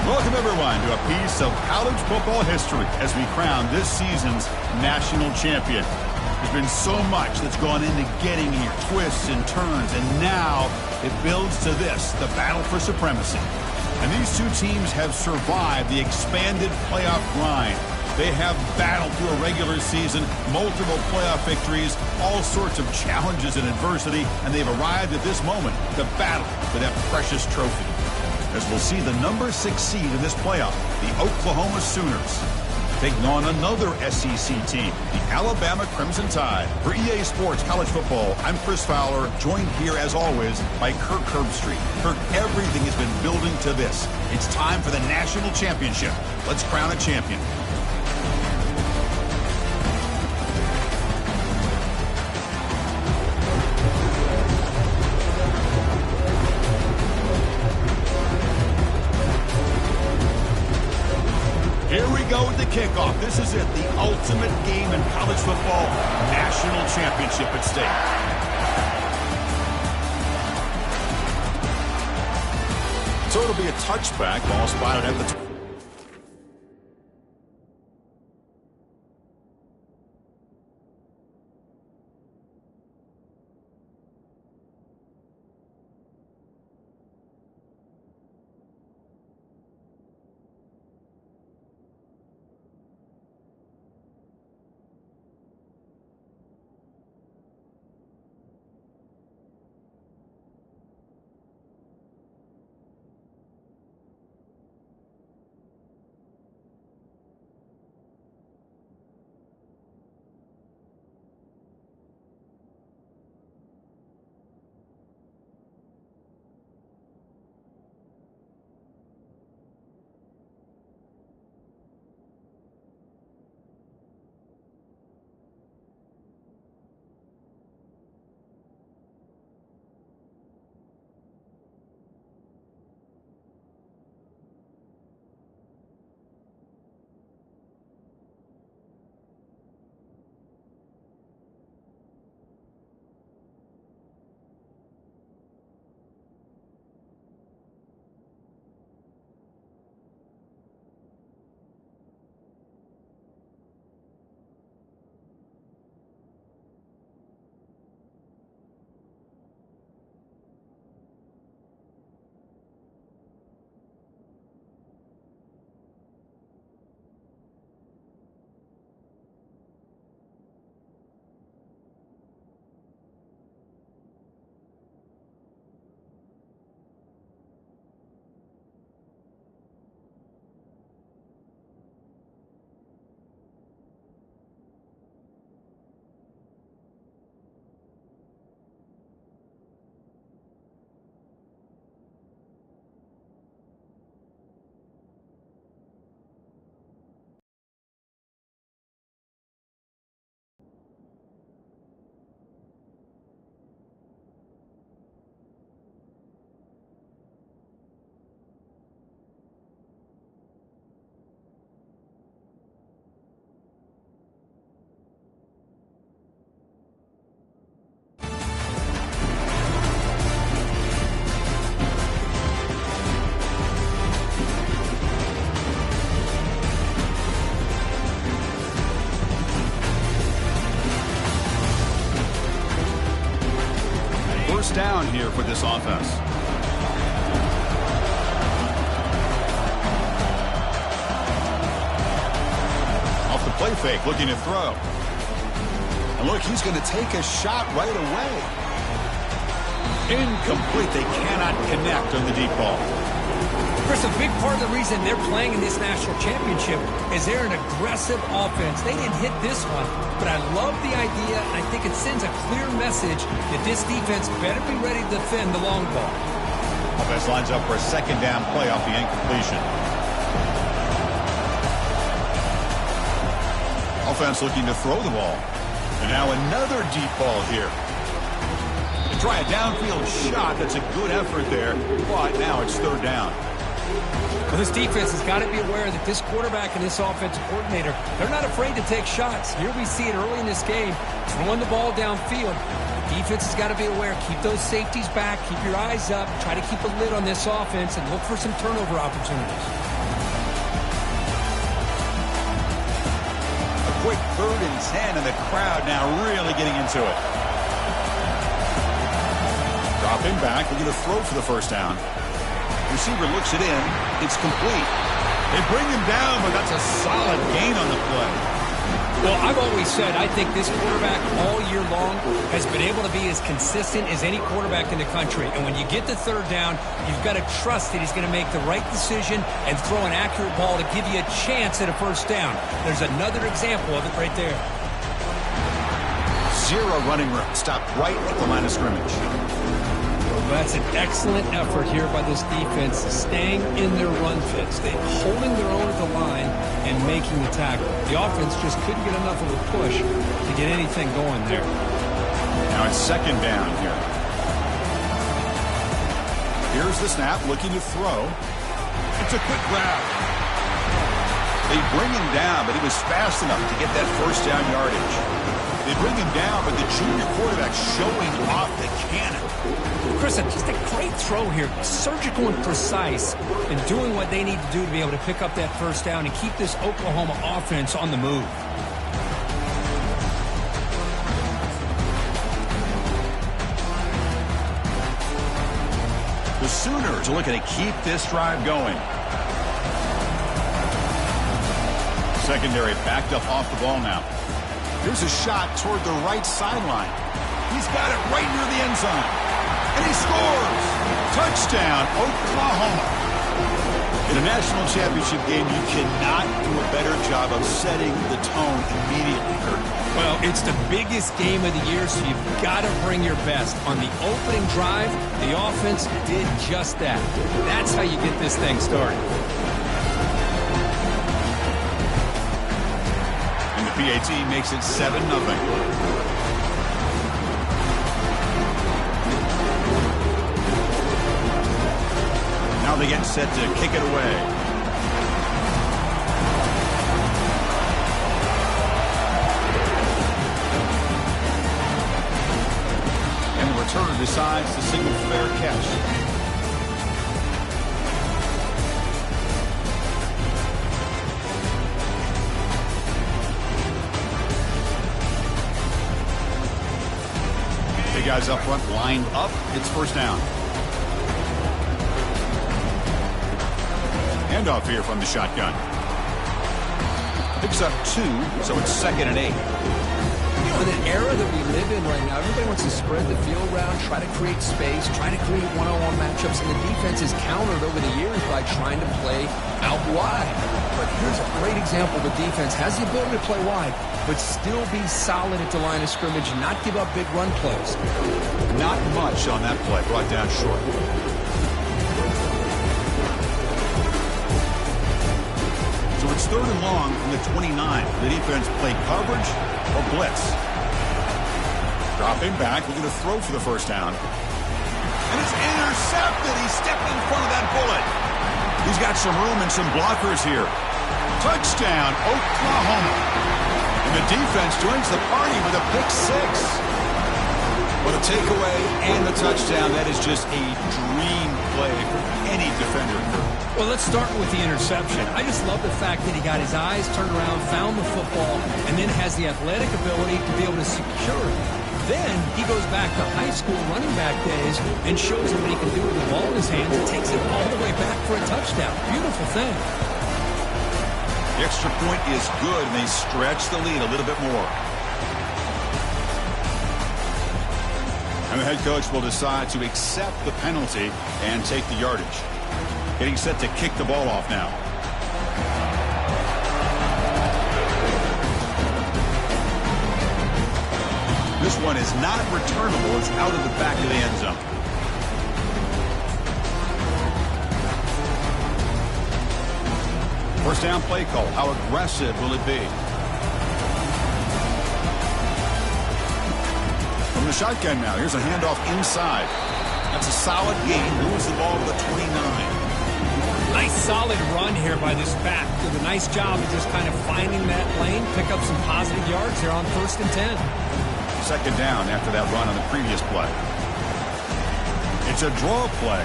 Welcome, everyone, to a piece of college football history as we crown this season's national champion. There's been so much that's gone into getting here, twists and turns, and now it builds to this, the battle for supremacy. And these two teams have survived the expanded playoff grind. They have battled through a regular season, multiple playoff victories, all sorts of challenges and adversity, and they've arrived at this moment to battle for that precious trophy. As we'll see the number 6 seed in this playoff, the Oklahoma Sooners, taking on another SEC team, the Alabama Crimson Tide. For EA Sports College Football, I'm Chris Fowler, joined here as always by Kirk Herbstreit. Kirk, everything has been building to this. It's time for the national championship. Let's crown a champion. Here we go with the kickoff. This is it, the ultimate game in college football, national championship at stake. So it'll be a touchback, ball spotted at the down here for this offense. Off the play fake, looking to throw. And look, he's going to take a shot right away. Incomplete. They cannot connect on the deep ball. Chris, a big part of the reason they're playing in this national championship is they're an aggressive offense. They didn't hit this one, but I love the idea, and I think it sends a clear message that this defense better be ready to defend the long ball. Offense lines up for a second down play off the incompletion. Offense looking to throw the ball. And now another deep ball here. They try a downfield shot. That's a good effort there, but now it's third down. Well, this defense has got to be aware that this quarterback and this offensive coordinator, they're not afraid to take shots. Here we see it early in this game, throwing the ball downfield. The defense has got to be aware. Keep those safeties back. Keep your eyes up. Try to keep a lid on this offense and look for some turnover opportunities. 3rd and 10, and the crowd now really getting into it. Dropping back, looking to throw for the first down. Receiver looks it in. It's complete. They bring him down, but that's a solid gain on the play. Well, I've always said I think this quarterback all year long has been able to be as consistent as any quarterback in the country. And when you get the 3rd down, you've got to trust that he's going to make the right decision and throw an accurate ball to give you a chance at a 1st down. There's another example of it right there. 0 running room. Stopped right at the line of scrimmage. That's an excellent effort here by this defense, staying in their run fits. They're holding their own at the line and making the tackle. The offense just couldn't get enough of a push to get anything going there. Now it's 2nd down here. Here's the snap, looking to throw. It's a quick grab. They bring him down, but he was fast enough to get that 1st down yardage. They bring him down, but the junior quarterback showing off the cannon. Chris, just a great throw here. Surgical and precise and doing what they need to do to be able to pick up that 1st down and keep this Oklahoma offense on the move. The Sooners are looking to keep this drive going. Secondary backed up off the ball now. Here's a shot toward the right sideline. He's got it right near the end zone. And he scores! Touchdown, Oklahoma. In a national championship game, you cannot do a better job of setting the tone immediately, Kurt. Well, it's the biggest game of the year, so you've got to bring your best. On the opening drive, the offense did just that. That's how you get this thing started. PAT makes it 7-0. Now they get set to kick it away. And the returner decides to signal fair catch. Guys up front lined up. It's 1st down. Handoff here from the shotgun. Picks up 2, so it's 2nd and 8. You know, in an era that we live in right now, everybody wants to spread the field around, try to create space, try to create one-on-one matchups, and the defense is countered over the years by trying to play out wide. But here's a great example. The defense has the ability to play wide, but still be solid at the line of scrimmage, not give up big run plays. Not much on that play, brought down short. So it's 3rd and long from the 29. The defense play coverage or blitz. Dropping back, looking to throw for the 1st down. And it's intercepted. He stepped in front of that bullet. He's got some room and some blockers here. Touchdown, Oklahoma. And the defense joins the party with a pick 6. But a takeaway and the touchdown, that is just a dream play for any defender. Well, let's start with the interception. I just love the fact that he got his eyes turned around, found the football, and then has the athletic ability to be able to secure it. Then he goes back to high school running back days and shows him what he can do with the ball in his hands and takes it all the way back for a touchdown. Beautiful thing. The extra point is good, and they stretch the lead a little bit more. And the head coach will decide to accept the penalty and take the yardage. Getting set to kick the ball off now. This one is not returnable. It's out of the back of the end zone. First down play call. How aggressive will it be? From the shotgun now. Here's a handoff inside. That's a solid gain. Moves the ball to the 29. Nice solid run here by this back. Did a nice job of just kind of finding that lane, pick up some positive yards here on 1st and 10. Second down after that run on the previous play. It's a draw play.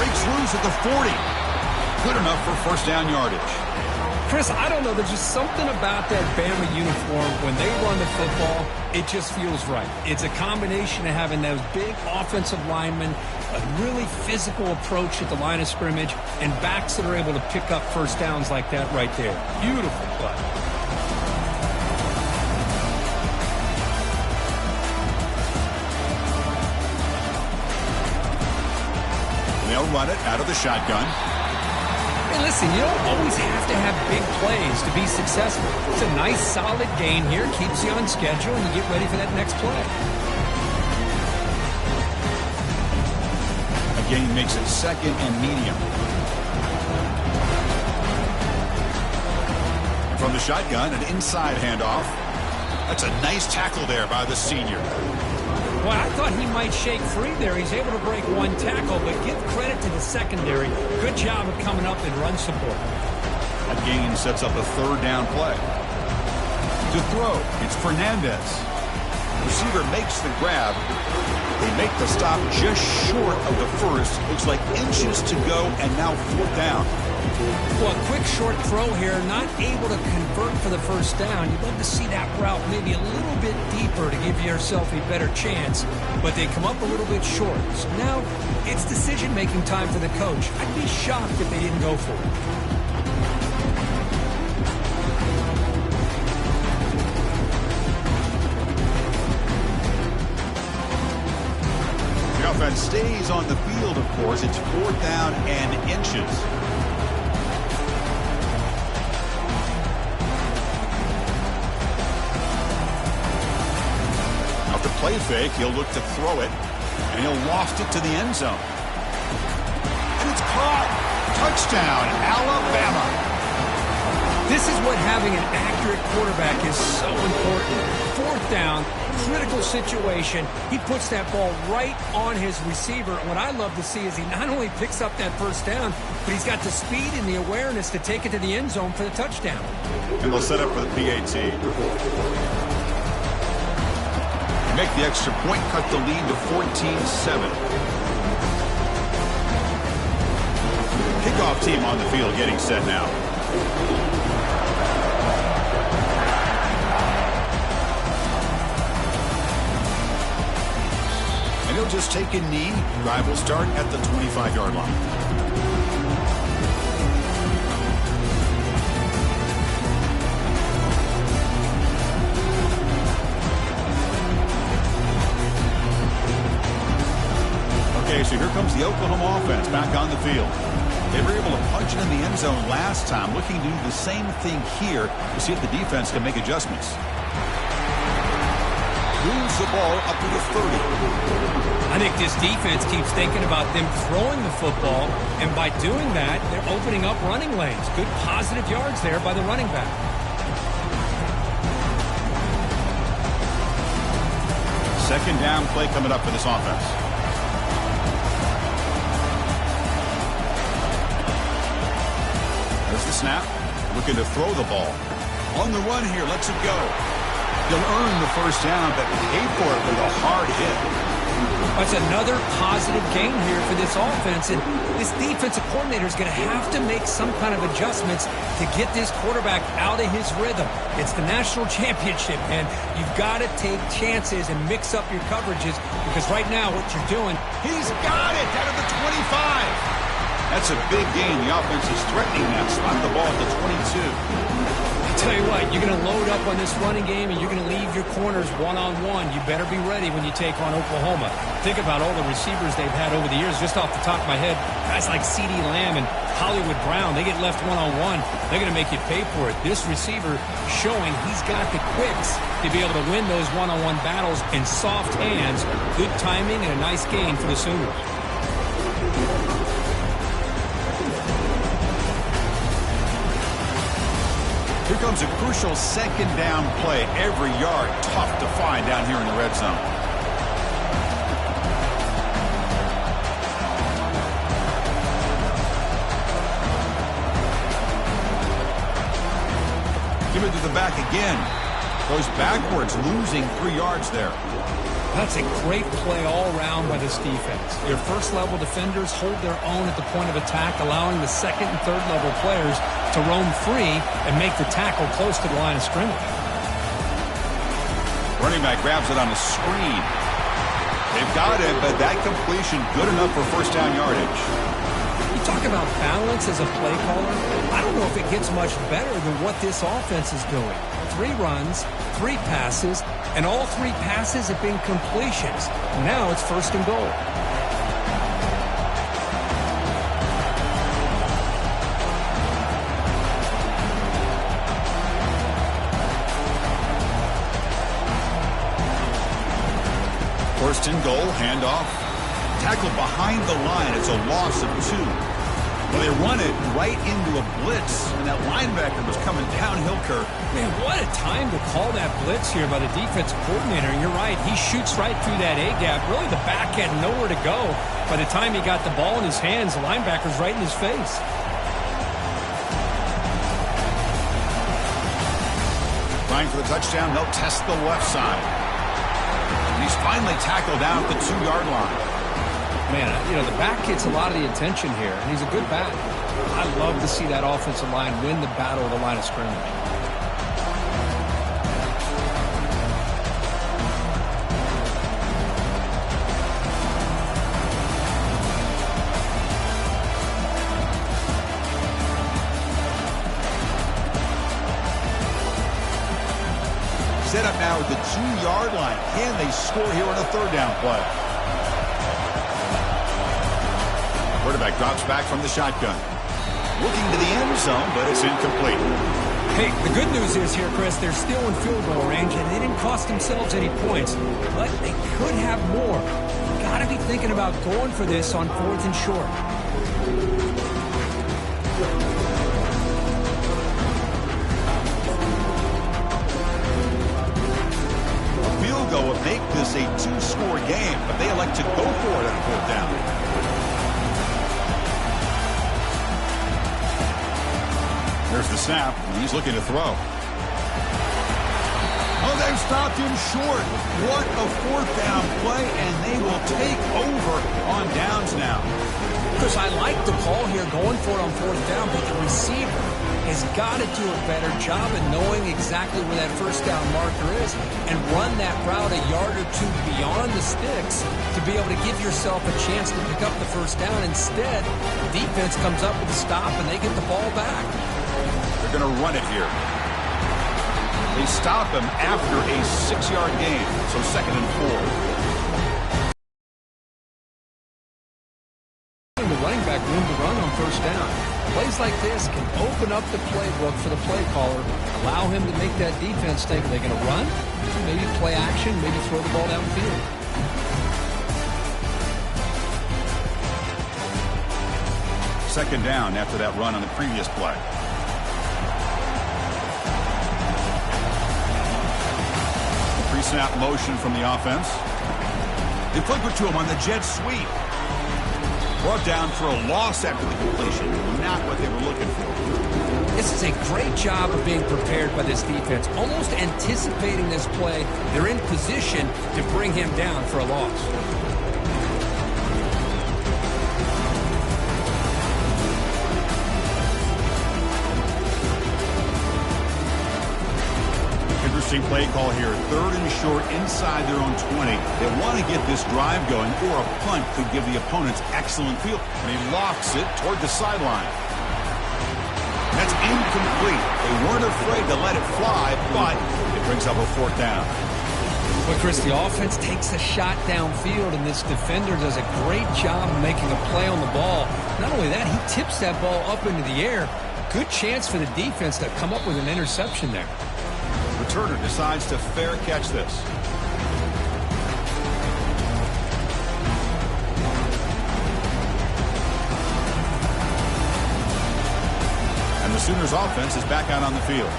Breaks loose at the 40. Good enough for 1st down yardage. Chris, I don't know. There's just something about that Bama uniform. When they run the football, it just feels right. It's a combination of having those big offensive linemen, a really physical approach at the line of scrimmage, and backs that are able to pick up first downs like that right there. Beautiful play. They'll run it out of the shotgun. Hey, listen, you don't always have to have big plays to be successful. It's a nice, solid gain here. Keeps you on schedule, and you get ready for that next play. A gain makes it second and medium. From the shotgun, an inside handoff. That's a nice tackle there by the senior. Well, I thought he might shake free there. He's able to break one tackle, but give credit to the secondary. Good job of coming up in run support. A gain sets up a third down play. To throw, it's Fernandez. Receiver makes the grab. They make the stop just short of the first. Looks like inches to go, and now fourth down. Well, a quick short throw here, not able to convert for the first down. You'd love to see that route maybe a little bit deeper to give yourself a better chance, but they come up a little bit short. So now it's decision-making time for the coach. I'd be shocked if they didn't go for it. The offense stays on the field, of course. It's fourth down and inches. Play fake, he'll look to throw it, and he'll loft it to the end zone. And it's caught. Touchdown, Alabama. This is what having an accurate quarterback is so important. Fourth down, critical situation. He puts that ball right on his receiver. And what I love to see is he not only picks up that first down, but he's got the speed and the awareness to take it to the end zone for the touchdown. And they'll set up for the PAT. Make the extra point, cut the lead to 14-7. Kickoff team on the field getting set now. And he'll just take a knee. Drive will start at the 25-yard line. So here comes the Oklahoma offense back on the field. They were able to punch it in the end zone last time, looking to do the same thing here to see if the defense can make adjustments. Moves the ball up to the 30. I think this defense keeps thinking about them throwing the football, and by doing that, they're opening up running lanes. Good positive yards there by the running back. Second down play coming up for this offense. There's the snap. Looking to throw the ball. On the run here. Lets it go. He'll earn the first down, but pay for it with a hard hit. That's another positive gain here for this offense. And this defensive coordinator is going to have to make some kind of adjustments to get this quarterback out of his rhythm. It's the national championship, and you've got to take chances and mix up your coverages, because right now what you're doing, he's got it out of the 25. That's a big gain. The offense is threatening that. Spot the ball at the 22. I'll tell you what, you're going to load up on this running game, and you're going to leave your corners one-on-one. You better be ready when you take on Oklahoma. Think about all the receivers they've had over the years. Just off the top of my head, guys like CeeDee Lamb and Hollywood Brown, they get left one-on-one. They're going to make you pay for it. This receiver showing he's got the quicks to be able to win those one-on-one battles in soft hands. Good timing and a nice gain for the Sooners. Here comes a crucial second down play. Every yard tough to find down here in the red zone. Give it to the back again. Goes backwards, losing 3 yards there. That's a great play all around by this defense. Your first-level defenders hold their own at the point of attack, allowing the second and third-level players to roam free and make the tackle close to the line of scrimmage. Running back grabs it on a screen. They've got it, but that completion good enough for first down yardage. You talk about balance as a play caller. I don't know if it gets much better than what this offense is doing. 3 runs, 3 passes, and all 3 passes have been completions. Now it's first and goal. First and goal, handoff. Tackle behind the line. It's a loss of 2. Well, they run it right into a blitz, and that linebacker was coming downhill, Kirk. Man, what a time to call that blitz here by the defensive coordinator. And you're right, he shoots right through that A-gap. Really, the back had nowhere to go. By the time he got the ball in his hands, the linebacker's right in his face. Trying for the touchdown, they'll test the left side. And he's finally tackled down at the 2-yard line. Man, you know, the back gets a lot of the attention here, and he's a good back. I love to see that offensive line win the battle of the line of scrimmage. Set up now at the 2-yard line. Can they score here on a third down play? Quarterback drops back from the shotgun. Looking to the end zone, but it's incomplete. Hey, the good news is here, Chris, they're still in field goal range, and they didn't cost themselves any points. But they could have more. Got to be thinking about going for this on 4th and short. A field goal would make this a 2-score game, but they elect to go for it on 4th down. There's the snap, and he's looking to throw. Oh, they've stopped him short. What a 4th down play, and they will take over on downs now. Chris, I like the call here going for it on 4th down, but the receiver has got to do a better job of knowing exactly where that first down marker is and run that route a yard or 2 beyond the sticks to be able to give yourself a chance to pick up the first down. Instead, the defense comes up with a stop, and they get the ball back. They're going to run it here. They stop him after a 6-yard gain, so 2nd and 4. The running back room to run on first down. Plays like this can open up the playbook for the play caller, allow him to make that defense think, are they going to run? Maybe play action, maybe throw the ball downfield. Second down after that run on the previous play. Pre-snap motion from the offense. They flip it to him on the jet sweep. Brought down for a loss after the completion. Not what they were looking for. This is a great job of being prepared by this defense, almost anticipating this play. They're in position to bring him down for a loss. Interesting play call here. 3rd and short inside their own 20. They want to get this drive going, or a punt could give the opponents excellent field. And he lofts it toward the sideline. That's incomplete. They weren't afraid to let it fly, but it brings up a 4th down. Well, Chris, the offense takes a shot downfield, and this defender does a great job of making a play on the ball. Not only that, he tips that ball up into the air. Good chance for the defense to come up with an interception there. Returner decides to fair catch this. And the Sooners offense is back out on the field.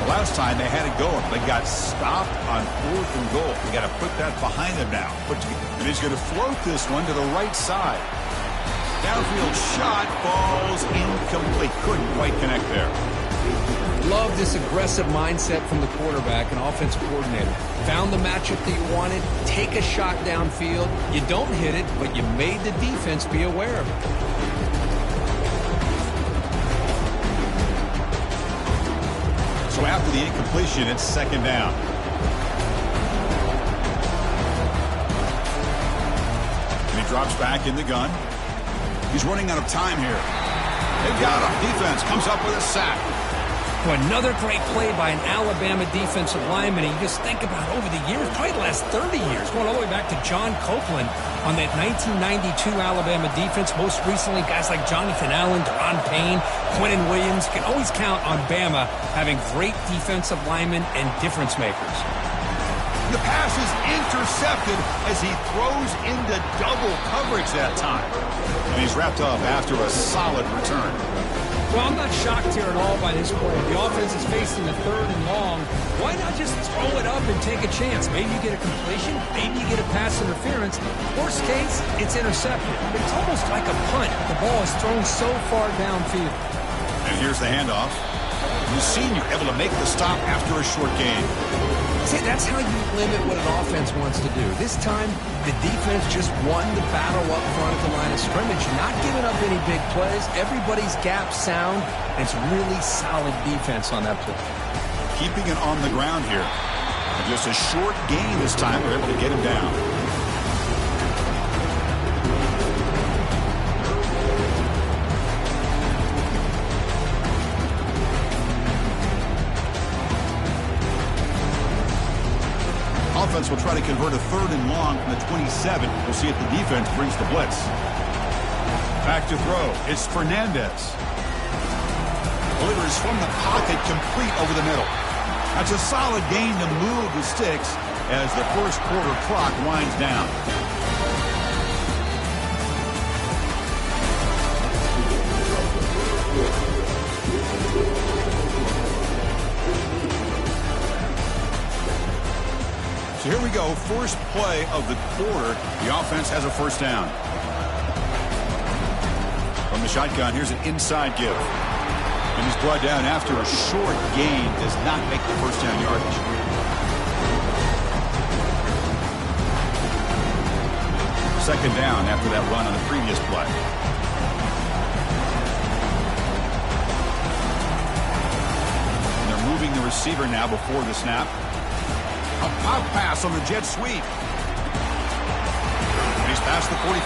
The last time they had it going, they got stopped on 4th and goal. They got to put that behind them now. And he's going to float this one to the right side. Downfield shot, falls incomplete. Couldn't quite connect there. Love this aggressive mindset from the quarterback and offensive coordinator. Found the matchup that you wanted, take a shot downfield. You don't hit it, but you made the defense be aware of it. So after the incompletion, it's second down. And he drops back in the gun. He's running out of time here. They've got him. Defense comes up with a sack. Well, another great play by an Alabama defensive lineman. You just think about over the years, probably the last 30 years, going all the way back to John Copeland on that 1992 Alabama defense. Most recently, guys like Jonathan Allen, Deron Payne, Quentin Williams. You can always count on Bama having great defensive linemen and difference makers. The pass is intercepted as he throws into double coverage that time. And he's wrapped up after a solid return. Well, I'm not shocked here at all by this play. The offense is facing a third and long. Why not just throw it up and take a chance? Maybe you get a completion. Maybe you get a pass interference. Worst case, it's intercepted. It's almost like a punt. The ball is thrown so far downfield. And here's the handoff. The senior able to make the stop after a short gain. See, that's how you limit what an offense wants to do. This time, the defense just won the battle up front at the line of scrimmage, not giving up any big plays. Everybody's gap sound, and it's really solid defense on that play. Keeping it on the ground here. And just a short gain this time. They're able to get him down. Offense will try to convert a third and long from the 27. We'll see if the defense brings the blitz. Back to throw. It's Fernandez. Delivers from the pocket, complete over the middle. That's a solid gain to move the sticks as the first quarter clock winds down. So here we go, first play of the quarter. The offense has a first down. From the shotgun, here's an inside give. And he's brought down after a short gain. Does not make the first down yardage. Second down after that run on the previous play. And they're moving the receiver now before the snap. A pop pass on the jet sweep. And he's past the 45.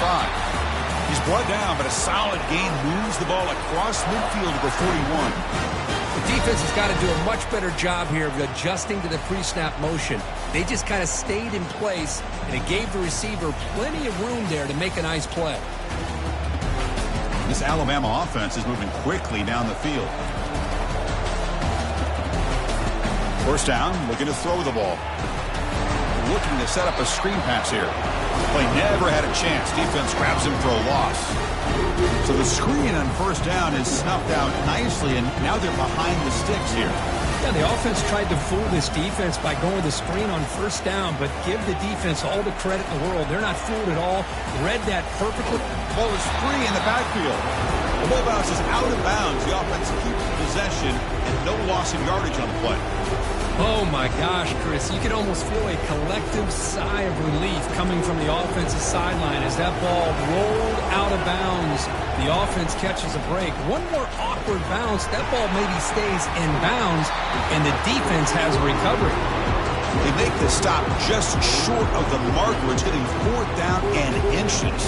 He's brought down, but a solid gain moves the ball across midfield to the 41. The defense has got to do a much better job here of adjusting to the pre-snap motion. They just kind of stayed in place, and it gave the receiver plenty of room there to make a nice play. This Alabama offense is moving quickly down the field. First down, looking to throw the ball. Looking to set up a screen pass here. Play never had a chance. Defense grabs him for a loss. So the screen on first down is snuffed out nicely, and now they're behind the sticks here. Yeah, the offense tried to fool this defense by going the screen on first down, but give the defense all the credit in the world. They're not fooled at all. Read that perfectly. Ball is free in the backfield. The ball bounces out of bounds. The offense keeps possession and no loss in yardage on the play. Oh, my gosh, Chris. You could almost feel a collective sigh of relief coming from the offensive sideline as that ball rolled out of bounds. The offense catches a break. One more awkward bounce. That ball maybe stays in bounds, and the defense has a recovery. They make the stop just short of the marker. It's getting fourth down and inches.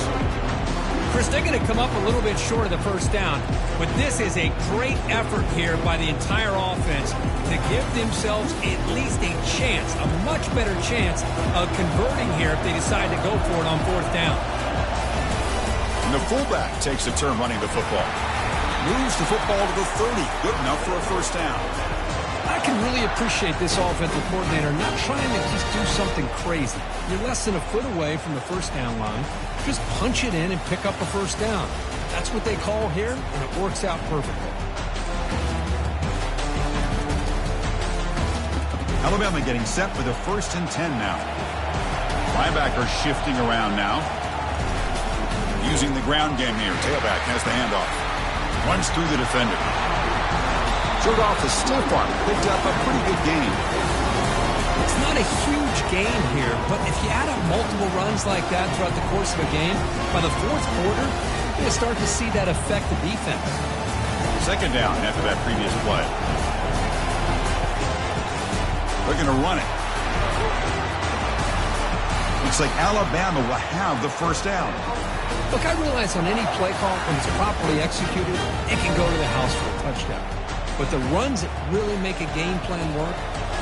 Chris, they're going to come up a little bit short of the first down, but this is a great effort here by the entire offense to give themselves at least a chance, a much better chance of converting here if they decide to go for it on fourth down. And the fullback takes a turn running the football. Moves the football to the 30. Good enough for a first down. I can really appreciate this offensive coordinator not trying to just do something crazy. You're less than a foot away from the first down line. Just punch it in and pick up a first down. That's what they call here, and it works out perfectly. Alabama getting set for the 1st and 10 now. Linebacker shifting around now. Using the ground game here. Tailback has the handoff. Runs through the defender. Showed off the stiff arm. Picked up a pretty good gain. It's not a huge gain here, but if you add up multiple runs like that throughout the course of a game, by the fourth quarter, you're going to start to see that affect the defense. Second down after that previous play. They're going to run it. Looks like Alabama will have the first down. Look, I realize on any play call, when it's properly executed, it can go to the house for a touchdown. But the runs that really make a game plan work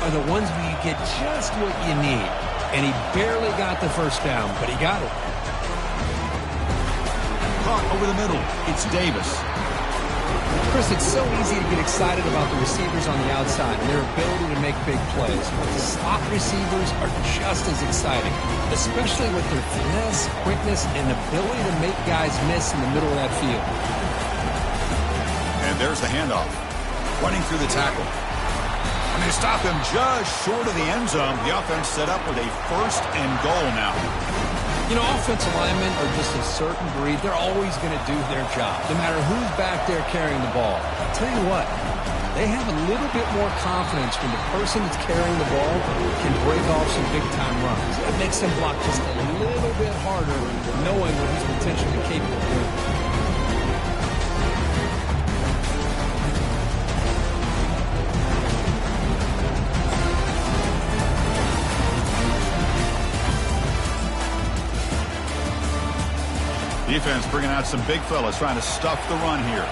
are the ones where you get just what you need. And he barely got the first down, but he got it. Caught over the middle. It's Davis. Chris, it's so easy to get excited about the receivers on the outside and their ability to make big plays. But the slot receivers are just as exciting, especially with their finesse, quickness, and ability to make guys miss in the middle of that field. And there's the handoff. Running through the tackle. And they stop him just short of the end zone. The offense set up with a first and goal now. You know, offensive linemen are just a certain breed. They're always going to do their job, no matter who's back there carrying the ball. I'll tell you what, they have a little bit more confidence when the person that's carrying the ball can break off some big-time runs. It makes them block just a little bit harder, knowing what he's potentially capable of doing. Defense bringing out some big fellas trying to stuff the run here.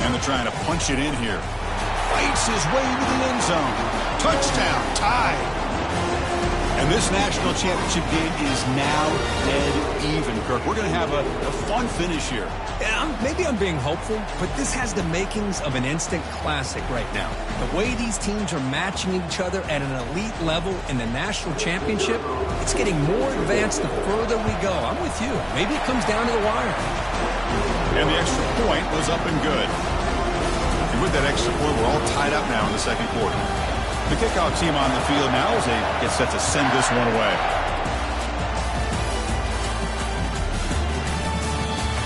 And they're trying to punch it in here. Fights his way to the end zone. Touchdown, tie. And this national championship game is now dead even, Kirk. We're going to have a fun finish here. Yeah, maybe I'm being hopeful, but this has the makings of an instant classic right now. The way these teams are matching each other at an elite level in the national championship, it's getting more advanced the further we go. I'm with you. Maybe it comes down to the wire. And the extra point was up and good. And with that extra point, we're all tied up now in the second quarter. The kickoff team on the field now as they get set to send this one away.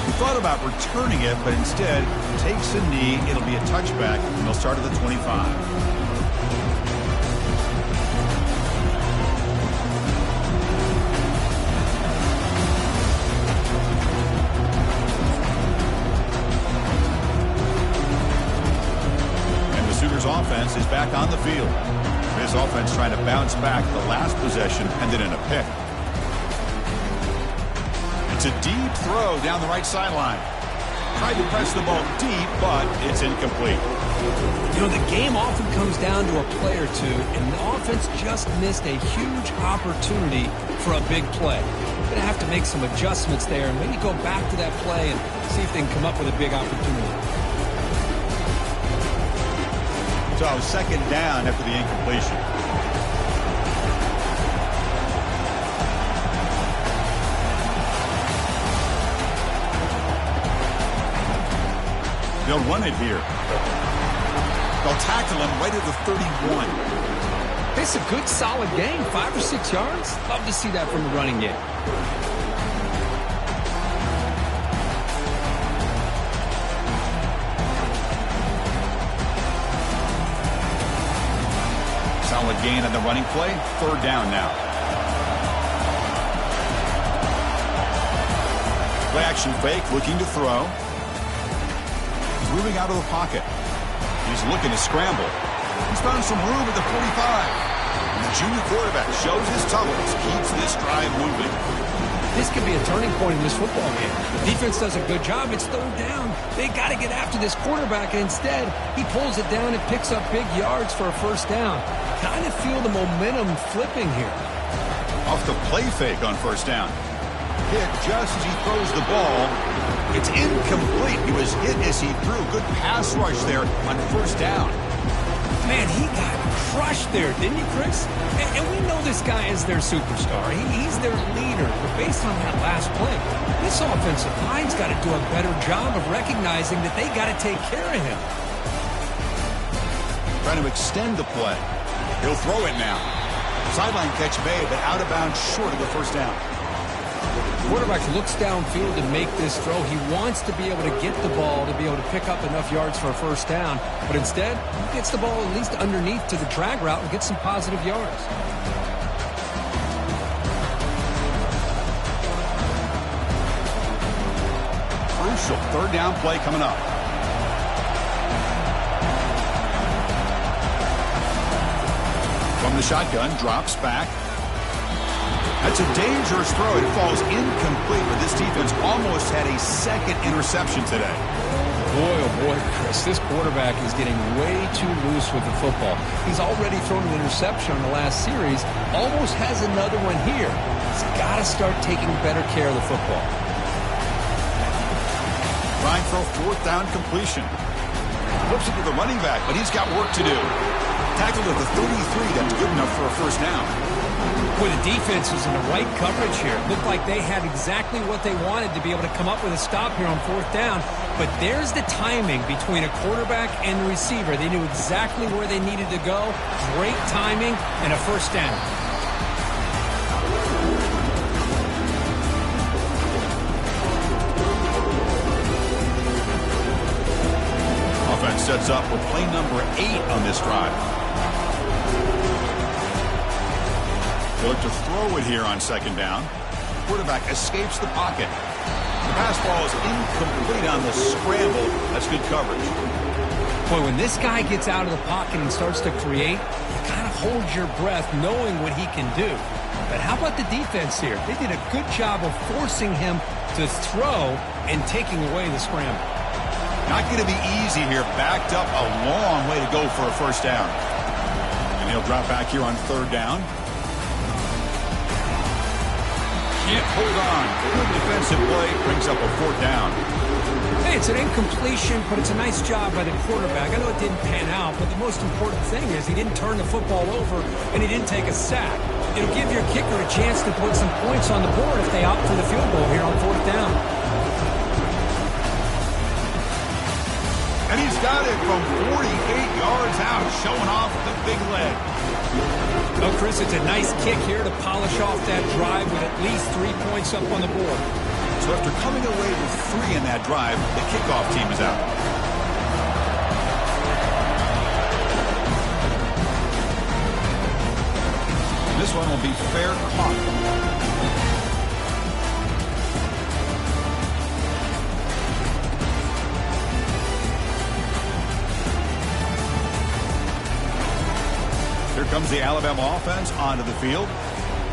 We thought about returning it, but instead takes a knee. It'll be a touchback, and they'll start at the 25. Offense is back on the field. This offense trying to bounce back the last possession, ended in a pick. It's a deep throw down the right sideline. Tried to press the ball deep, but it's incomplete. You know, the game often comes down to a play or two, and the offense just missed a huge opportunity for a big play. Going to have to make some adjustments there and maybe go back to that play and see if they can come up with a big opportunity. So second down after the incompletion. They'll run it here. They'll tackle him right at the 31. It's a good, solid game. 5 or 6 yards. Love to see that from the running game. Solid gain on the running play. Third down now. Play action fake, looking to throw. He's moving out of the pocket. He's looking to scramble. He's found some room at the 45. And the junior quarterback shows his toughness, keeps this drive moving. This could be a turning point in this football game. The defense does a good job. It's third down. They got to get after this quarterback, and instead, he pulls it down and picks up big yards for a first down. Kind of feel the momentum flipping here. Off the play fake on first down. Hit just as he throws the ball. It's incomplete. He was hit as he threw. Good pass rush there on first down. Man, he got crushed there, didn't you, Chris? And we know this guy is their superstar. He's their leader. But based on that last play, this offensive line's got to do a better job of recognizing that they got to take care of him. Trying to extend the play. He'll throw it now. Sideline catch made, but out of bounds short of the first down. Quarterback looks downfield to make this throw. He wants to be able to get the ball to be able to pick up enough yards for a first down, but instead, he gets the ball at least underneath to the drag route and gets some positive yards. Crucial third down play coming up. From the shotgun, drops back. That's a dangerous throw. It falls incomplete, but this defense almost had a second interception today. Boy, oh boy, Chris, this quarterback is getting way too loose with the football. He's already thrown an interception on the last series, almost has another one here. He's got to start taking better care of the football. Trying for a fourth down completion. Flips it to the running back, but he's got work to do. Tackled at the 33, that's good enough for a first down. Boy, the defense was in the right coverage here. It looked like they had exactly what they wanted to be able to come up with a stop here on fourth down. But there's the timing between a quarterback and the receiver. They knew exactly where they needed to go. Great timing and a first down. Offense sets up with play number 8 on this drive. They look to throw it here on second down. Quarterback escapes the pocket. The pass ball is incomplete on the scramble. That's good coverage. Boy, when this guy gets out of the pocket and starts to create, you kind of hold your breath knowing what he can do. But how about the defense here? They did a good job of forcing him to throw and taking away the scramble. Not going to be easy here. Backed up a long way to go for a first down. And he'll drop back here on third down. Can't hold on. Good defensive play. Brings up a fourth down. Hey, it's an incompletion, but it's a nice job by the quarterback. I know it didn't pan out, but the most important thing is he didn't turn the football over and he didn't take a sack. It'll give your kicker a chance to put some points on the board if they opt for the field goal here on fourth down. And he's got it from 48 yards out, showing off the big leg. Oh, Chris, it's a nice kick here to polish off that drive with at least 3 points up on the board. So after coming away with 3 in that drive, the kickoff team is out. This one will be fair caught. Here comes the Alabama offense onto the field.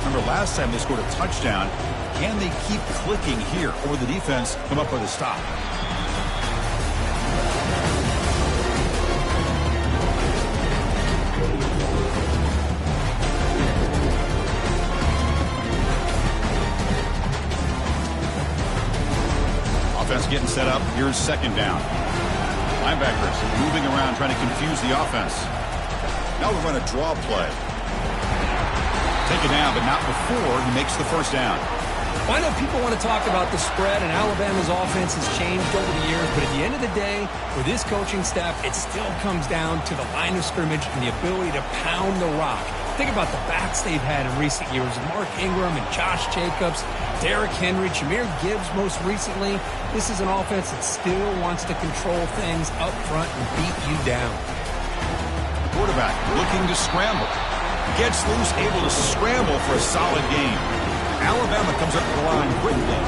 Remember last time they scored a touchdown. Can they keep clicking here, or will the defense come up with a stop? Offense getting set up. Here's second down. Linebackers moving around, trying to confuse the offense. Now we run a draw play. Take it down, but not before he makes the first down. Well, I know people want to talk about the spread, and Alabama's offense has changed over the years, but at the end of the day, for this coaching staff, it still comes down to the line of scrimmage and the ability to pound the rock. Think about the backs they've had in recent years. Mark Ingram and Josh Jacobs, Derrick Henry, Jahmyr Gibbs most recently. This is an offense that still wants to control things up front and beat you down. Quarterback looking to scramble. Gets loose, able to scramble for a solid game. Alabama comes up the line quickly.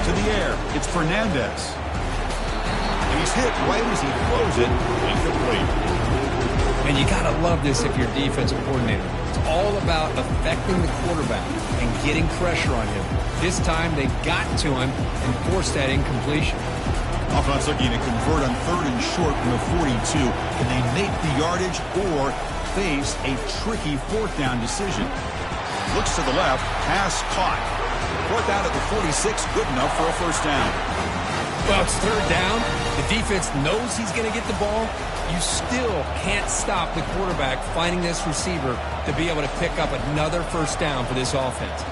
To the air, it's Fernandez. And he's hit right as he throws it, incomplete. And you got to love this if you're defensive coordinator. It's all about affecting the quarterback and getting pressure on him. This time they got to him and forced that incompletion. Offense looking to convert on third and short from the 42. Can they make the yardage or face a tricky fourth down decision? Looks to the left, pass caught. Fourth down at the 46, good enough for a first down. Well, it's third down. The defense knows he's going to get the ball. You still can't stop the quarterback finding this receiver to be able to pick up another first down for this offense.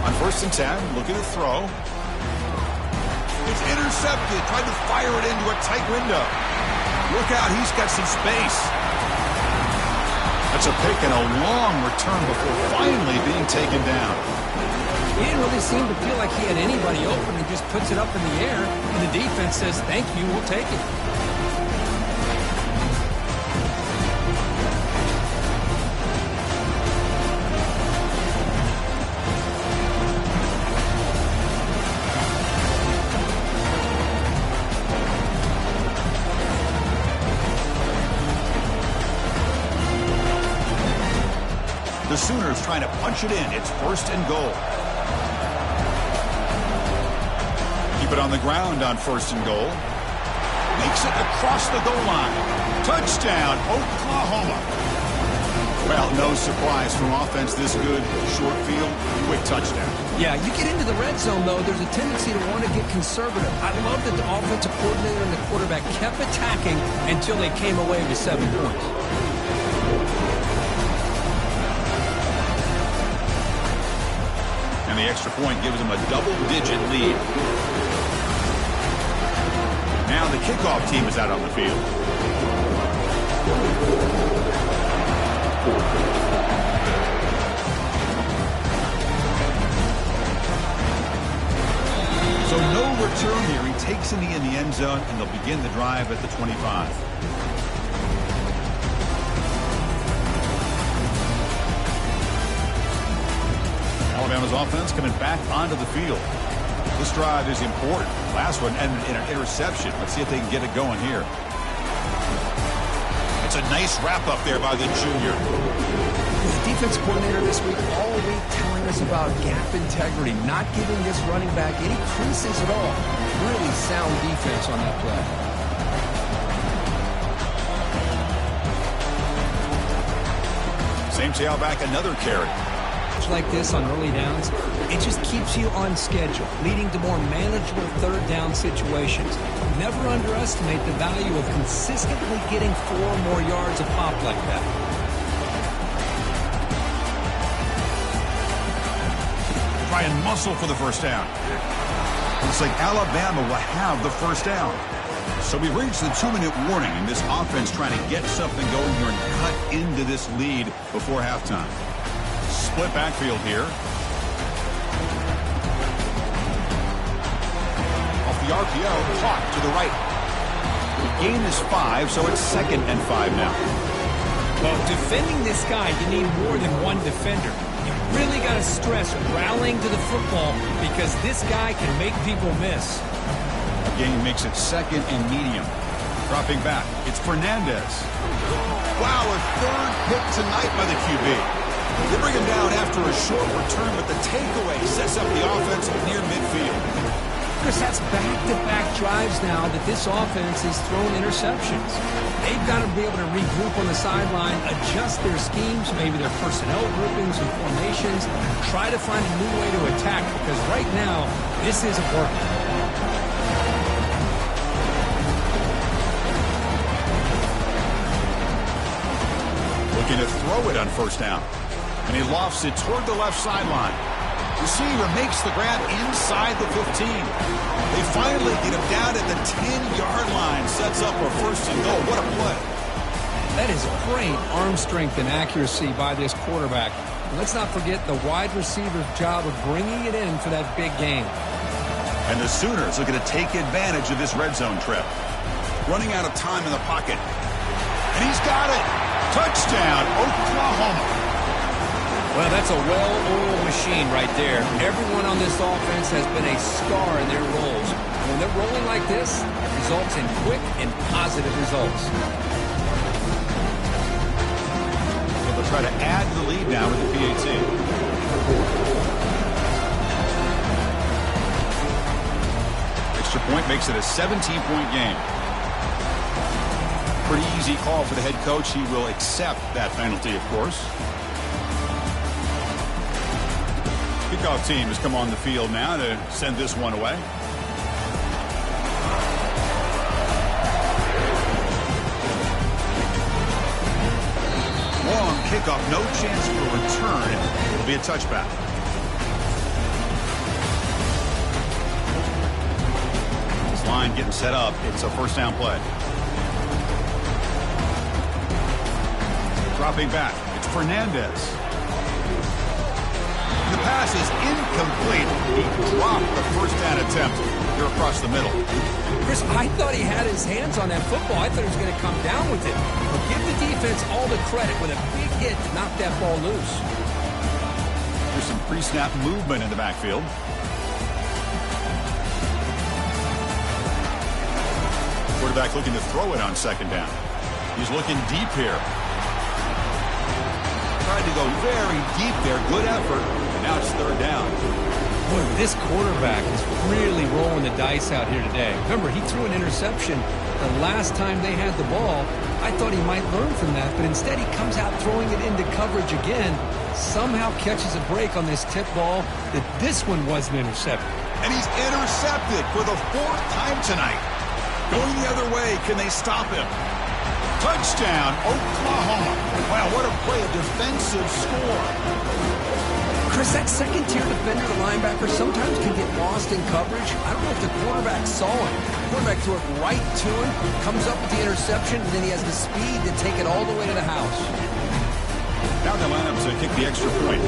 On 1st and 10, looking to throw. It's intercepted. Tried to fire it into a tight window. Look out, he's got some space. That's a pick and a long return before finally being taken down. He didn't really seem to feel like he had anybody open and just puts it up in the air, and the defense says, thank you, we'll take it. The Sooners trying to punch it in. It's 1st and goal. Keep it on the ground on 1st and goal. Makes it across the goal line. Touchdown, Oklahoma. Well, no surprise from offense this good. Short field, quick touchdown. Yeah, you get into the red zone, though, there's a tendency to want to get conservative. I love that the offensive coordinator and the quarterback kept attacking until they came away with 7 points. And the extra point gives them a double-digit lead. Now the kickoff team is out on the field. So no return here. He takes in the end zone, and they'll begin the drive at the 25. Alabama's offense coming back onto the field. This drive is important. Last one ended in an interception. Let's see if they can get it going here. It's a nice wrap-up there by the junior. The defense coordinator this week all week telling us about gap integrity, not giving this running back any creases at all. Really sound defense on that play. Same tailback, another carry. Like this on early downs, it just keeps you on schedule, leading to more manageable 3rd down situations. Never underestimate the value of consistently getting 4 more yards a pop like that. Try and muscle for the 1st down. Looks like Alabama will have the 1st down. So we reached the 2-minute warning, and this offense trying to get something going here and cut into this lead before halftime. Split backfield here. Off the RPO, caught to the right. The gain is 5, so it's 2nd and 5 now. Well, defending this guy, you need more than one defender. You really got to stress rallying to the football because this guy can make people miss. The gain makes it 2nd and medium. Dropping back, it's Fernandez. Wow, a 3rd pick tonight by the QB. They bring him down after a short return, but the takeaway sets up the offense near midfield. Chris, that's back-to-back drives now that this offense has thrown interceptions. They've got to be able to regroup on the sideline, adjust their schemes, maybe their personnel groupings and formations, try to find a new way to attack, because right now, this isn't working. Looking to throw it on 1st down. And he lofts it toward the left sideline. Receiver makes the grab inside the 15. They finally get him down at the 10-yard line. Sets up a 1st and goal. What a play. That is great arm strength and accuracy by this quarterback. And let's not forget the wide receiver's job of bringing it in for that big game. And the Sooners looking to take advantage of this red zone trip. Running out of time in the pocket. And he's got it. Touchdown, Oklahoma. Well, that's a well-oiled machine right there. Everyone on this offense has been a star in their roles. When they're rolling like this, it results in quick and positive results. So they'll try to add to the lead now with the PAT. Extra point makes it a 17-point game. Pretty easy call for the head coach. He will accept that penalty, of course. Kickoff team has come on the field now to send this one away. Long kickoff, no chance for a return. It'll be a touchback. This line getting set up. It's a 1st down play. Dropping back, it's Fernandez. The pass is incomplete. He dropped the first down attempt here across the middle. Chris, I thought he had his hands on that football. I thought he was going to come down with it. But give the defense all the credit with a big hit to knock that ball loose. There's some pre-snap movement in the backfield. Quarterback looking to throw it on second down. He's looking deep here. Tried to go very deep there. Good effort. And now it's third down. Boy, this quarterback is really rolling the dice out here today. Remember, he threw an interception the last time they had the ball. I thought he might learn from that, but instead he comes out throwing it into coverage again. Somehow catches a break on this tip ball that this one wasn't intercepted. And he's intercepted for the fourth time tonight. Going the other way, can they stop him? Touchdown, Oklahoma. Wow, what a play, a defensive score. Chris, that second-tier defender, the linebacker, sometimes can get lost in coverage. I don't know if the quarterback saw him. The quarterback threw it right to him, comes up with the interception, and then he has the speed to take it all the way to the house. Now they line up to kick the extra point.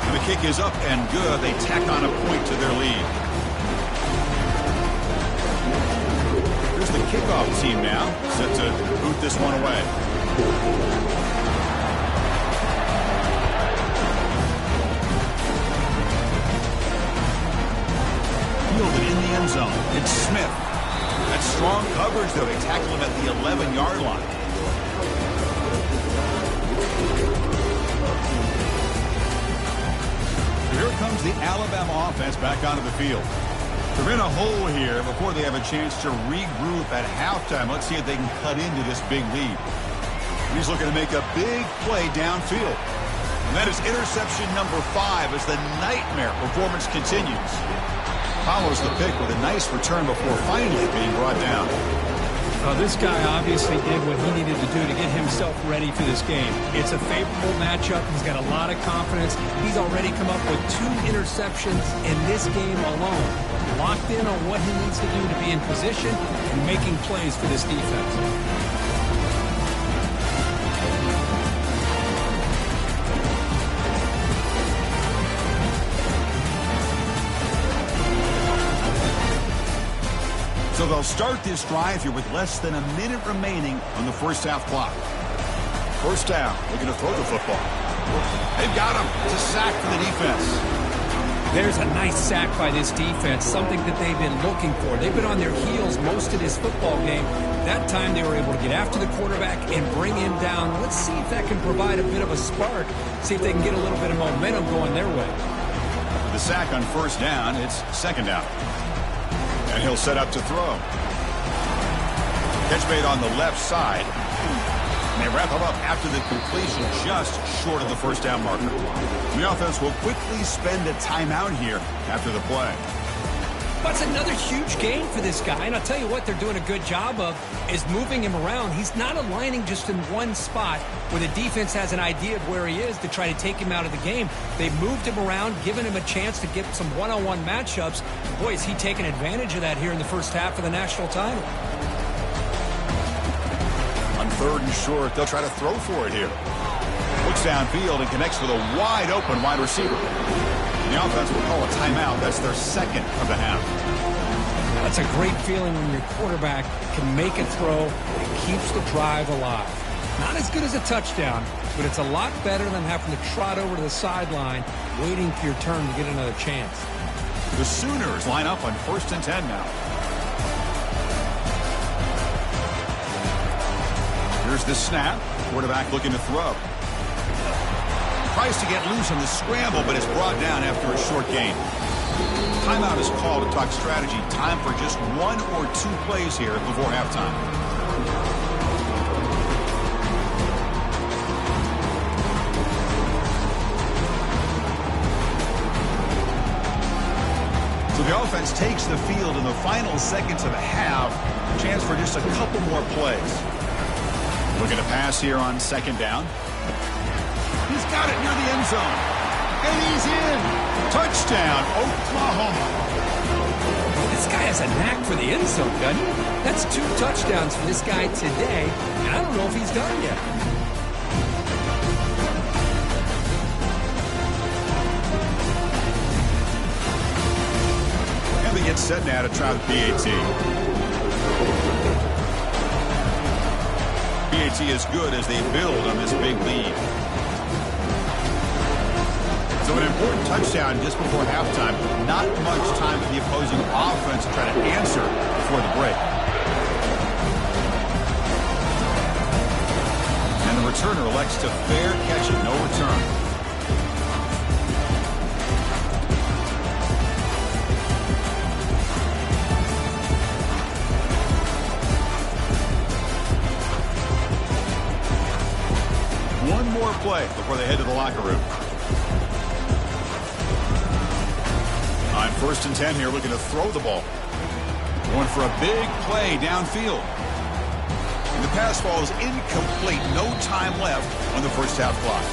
And the kick is up and good. They tack on a point to their lead. Here's the kickoff team now, set to boot this one away. Fielded in the end zone. It's Smith. That's strong coverage, though. They tackle him at the 11-yard line. Here comes the Alabama offense back onto the field. They're in a hole here before they have a chance to regroup at halftime. Let's see if they can cut into this big lead. He's looking to make a big play downfield. And that is interception number 5 as the nightmare performance continues. Follows the pick with a nice return before finally being brought down. This guy obviously did what he needed to do to get himself ready for this game. It's a favorable matchup. He's got a lot of confidence. He's already come up with 2 interceptions in this game alone. Locked in on what he needs to do to be in position and making plays for this defense. So they'll start this drive here with less than a minute remaining on the first half clock. First down, looking to throw the football. They've got him. It's a sack for the defense. There's a nice sack by this defense, something that they've been looking for. They've been on their heels most of this football game. That time they were able to get after the quarterback and bring him down. Let's see if that can provide a bit of a spark, see if they can get a little bit of momentum going their way. The sack on first down, it's second down. And he'll set up to throw. Catch made on the left side. And they wrap him up after the completion just short of the first down marker. The offense will quickly spend a timeout here after the play. That's another huge gain for this guy. And I'll tell you what they're doing a good job of is moving him around. He's not aligning just in one spot where the defense has an idea of where he is to try to take him out of the game. They've moved him around, given him a chance to get some one-on-one matchups. Boy, is he taking advantage of that here in the first half of the national title. On third and short, they'll try to throw for it here. Looks downfield and connects with a wide-open wide receiver. And the offense will call a timeout. That's their second of the half. That's a great feeling when your quarterback can make a throw and keeps the drive alive. Not as good as a touchdown, but it's a lot better than having to trot over to the sideline, waiting for your turn to get another chance. The Sooners line up on 1st and 10 now. Here's the snap. Quarterback looking to throw. Tries to get loose on the scramble, but it's brought down after a short gain. Timeout is called to talk strategy. Time for just 1 or 2 plays here before halftime. So the offense takes the field in the final seconds of the half. Chance for just a couple more plays. Looking to pass here on second down. He's got it near the end zone. And he's in. Touchdown, Oklahoma. This guy has has a knack for the end zone, doesn't he? That's 2 touchdowns for this guy today, and I don't know if he's done yet. And they get set now to try the PAT. PAT is good as they build on this big lead. So an important touchdown just before halftime. Not much time for the opposing offense to try to answer before the break. And the returner elects to fair catch it, no return. One more play before they head to the locker room. On 1st and 10 here, looking to throw the ball. Going for a big play downfield. And the pass ball is incomplete. No time left on the first half clock.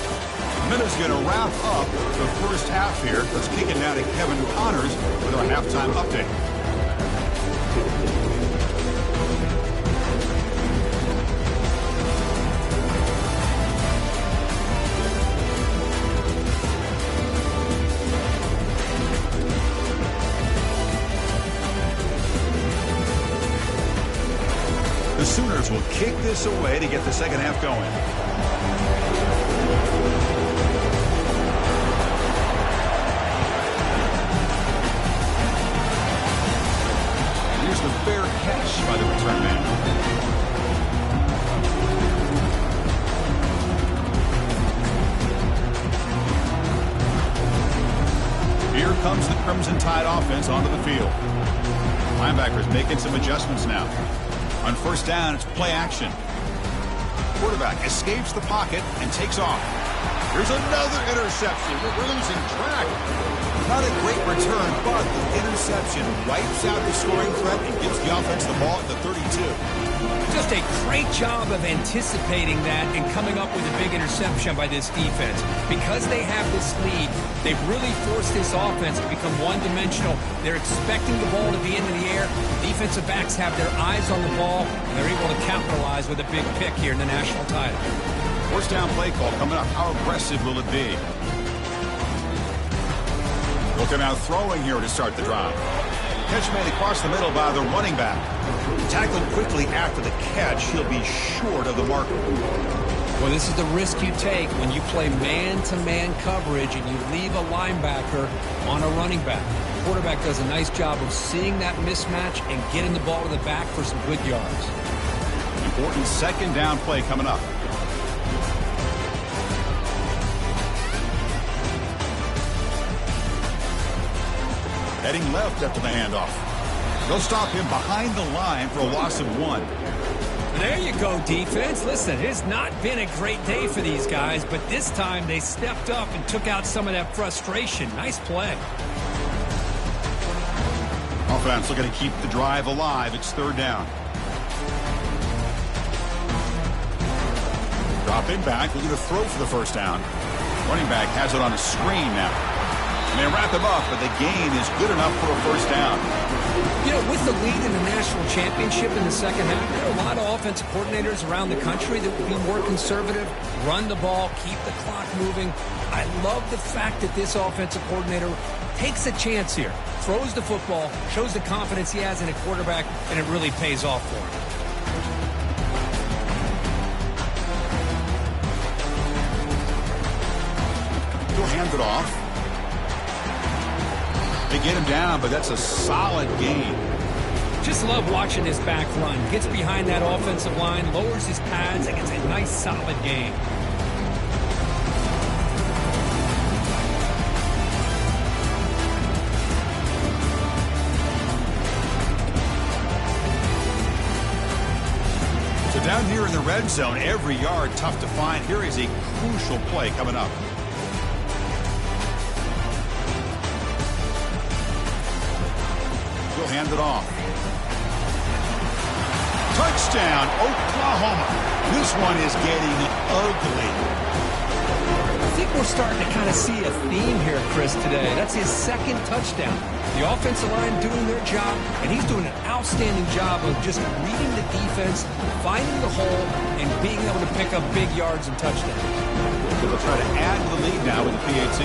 Minutes going to wrap up the first half here. Let's kick it now to Kevin Connors with our halftime update. The Sooners will kick this away to get the second half going. Here's the fair catch by the return man. Here comes the Crimson Tide offense onto the field. Linebackers making some adjustments now. On 1st down, it's play action. Quarterback escapes the pocket and takes off. Here's another interception. We're losing track. Not a great return, but the interception wipes out the scoring threat and gives the offense the ball at the 32. Just a great job of anticipating that and coming up with a big interception by this defense. Because they have this lead, they've really forced this offense to become one-dimensional. They're expecting the ball to be into the air. Defensive backs have their eyes on the ball, and they're able to capitalize with a big pick here in the national title. 1st down play call coming up. How aggressive will it be? Looking out throwing here to start the drive. Catch made across the middle by the running back. Tackled quickly after the catch. He'll be short of the marker. Well, this is the risk you take when you play man-to-man coverage and you leave a linebacker on a running back. The quarterback does a nice job of seeing that mismatch and getting the ball to the back for some good yards. Important 2nd down play coming up. Heading left after the handoff. They'll stop him behind the line for a loss of 1. There you go, defense. Listen, it has not been a great day for these guys, but this time they stepped up and took out some of that frustration. Nice play. Offense looking to keep the drive alive. It's 3rd down. Dropping back, looking to throw for the 1st down. Running back has it on a screen now. And they wrap him up, but the gain is good enough for a 1st down. You know, with the lead in the national championship in the second half, there are a lot of offensive coordinators around the country that would be more conservative, run the ball, keep the clock moving. I love the fact that this offensive coordinator takes a chance here, throws the football, shows the confidence he has in a quarterback, and it really pays off for him. He'll hand it off. They get him down, but that's a solid gain. Just love watching this back run. Gets behind that offensive line, lowers his pads, and gets a nice, solid gain. So down here in the red zone, every yard tough to find. Here is a crucial play coming up. Hand it off. Touchdown, Oklahoma. This one is getting ugly. think we're starting to kind of see a theme here, Chris, today. That's his second touchdown. The offensive line doing their job, and he's doing an outstanding job of just reading the defense, finding the hole, and being able to pick up big yards and touchdowns. They'll try to add to the lead now with the PAT.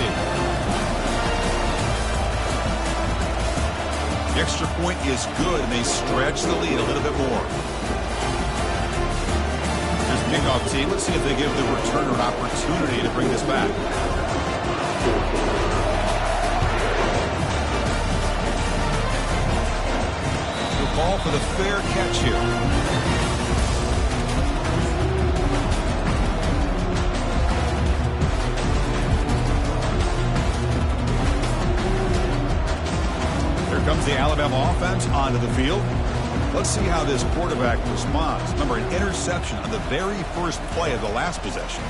The extra point is good, and they stretch the lead a little bit more. Here's the kickoff team. Let's see if they give the returner an opportunity to bring this back. The ball for the fair catch here. Comes the Alabama offense onto the field. Let's see how this quarterback responds. Remember, an interception on the very first play of the last possession.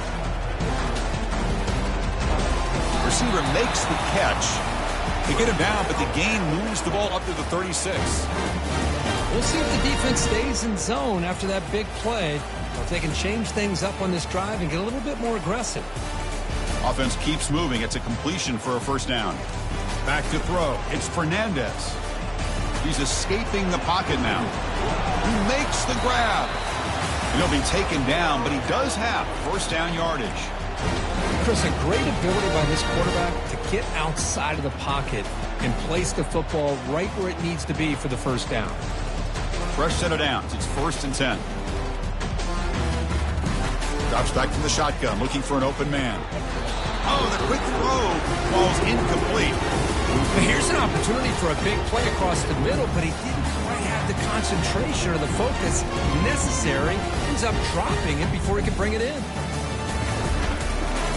Receiver makes the catch. They get him down, but the gain moves the ball up to the 36. We'll see if the defense stays in zone after that big play, or if they can change things up on this drive and get a little bit more aggressive. Offense keeps moving. It's a completion for a first down. Back to throw. It's Fernandez. He's escaping the pocket now. He makes the grab. And he'll be taken down, but he does have first down yardage. Chris, a great ability by this quarterback to get outside of the pocket and place the football right where it needs to be for the first down. Fresh set of downs. It's 1st and 10. Drops back from the shotgun, looking for an open man. Oh, the quick throw falls incomplete. Here's an opportunity for a big play across the middle, but he didn't quite have the concentration or the focus necessary. Ends up dropping it before he could bring it in.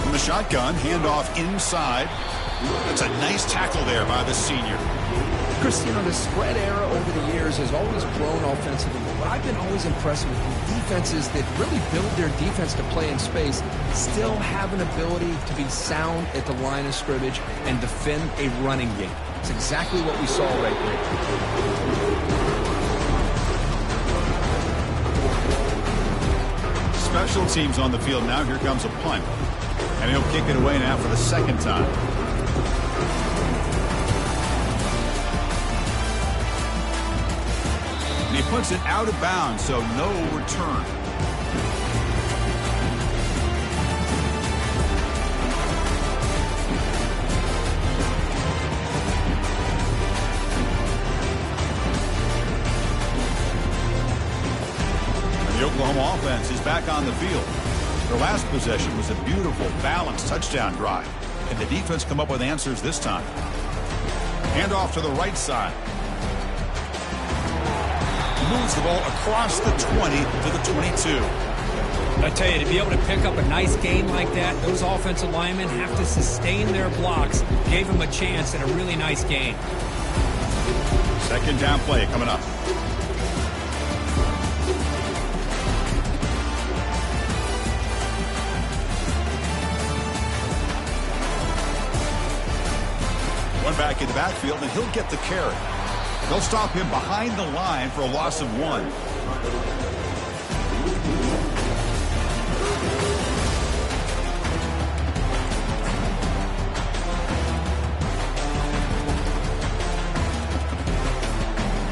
From the shotgun, handoff inside. That's a nice tackle there by the senior. Chris, you know, the spread era over the years has always grown offensively, but I've been always impressed with defenses that really build their defense to play in space, still have an ability to be sound at the line of scrimmage and defend a running game. It's exactly what we saw right there. Special teams on the field now. Here comes a punt. And he'll kick it away now for the second time. And he puts it out of bounds, so no return. And the Oklahoma offense is back on the field. Their last possession was a beautiful, balanced touchdown drive. And the defense come up with answers this time. Handoff to the right side. Moves the ball across the 20 to the 22. I tell you, to be able to pick up a nice gain like that, those offensive linemen have to sustain their blocks. Gave them a chance at a really nice gain. Second down play coming up. One back in the backfield, and he'll get the carry. They'll stop him behind the line for a loss of 1.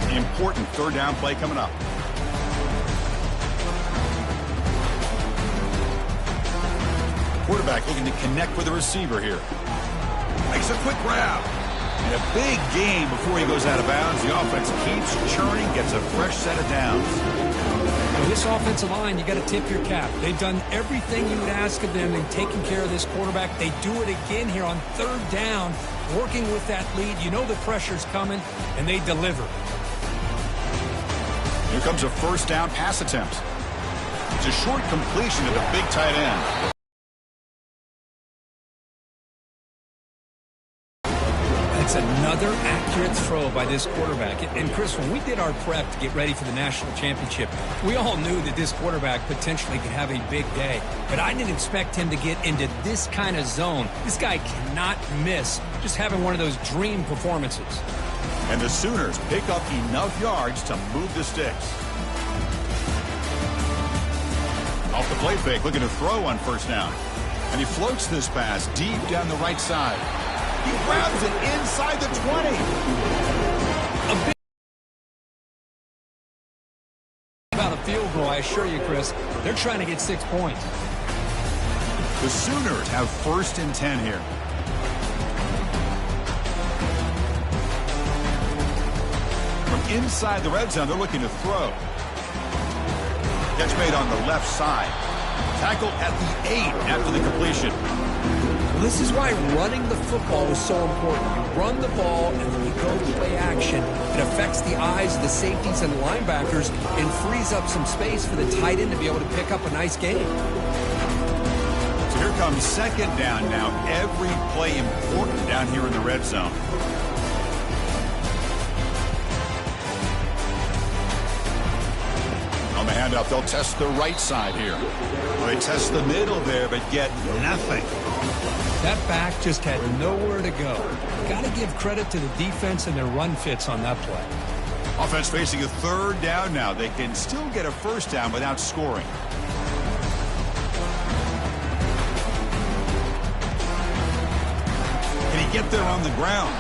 The important third down play coming up. Quarterback looking to connect with the receiver here. Makes a quick grab. And a big gain before he goes out of bounds. The offense keeps churning, gets a fresh set of downs. Well, this offensive line, you got to tip your cap. They've done everything you would ask of them in taking care of this quarterback. They do it again here on third down, working with that lead. You know the pressure's coming, and they deliver. Here comes a first down pass attempt. It's a short completion to the big tight end. It's another accurate throw by this quarterback. And, Chris, when we did our prep to get ready for the national championship, we all knew that this quarterback potentially could have a big day. But I didn't expect him to get into this kind of zone. This guy cannot miss just having one of those dream performances. And the Sooners pick up enough yards to move the sticks. Off the play fake, looking to throw on first down. And he floats this pass deep down the right side. He grabs it inside the 20. A big about a field goal, I assure you, Chris. They're trying to get 6 points. The Sooners have 1st and 10 here. From inside the red zone, they're looking to throw. Catch made on the left side. Tackled at the 8 after the completion. Well, this is why running the football is so important. You run the ball, and when you go play action, it affects the eyes of the safeties and linebackers and frees up some space for the tight end to be able to pick up a nice game. So here comes 2nd down now. Every play important down here in the red zone. On the handoff, they'll test the right side here. Well, they test the middle there, but get nothing. That back just had nowhere to go. Got to give credit to the defense and their run fits on that play. Offense facing a 3rd down now. They can still get a 1st down without scoring. Can he get there on the ground?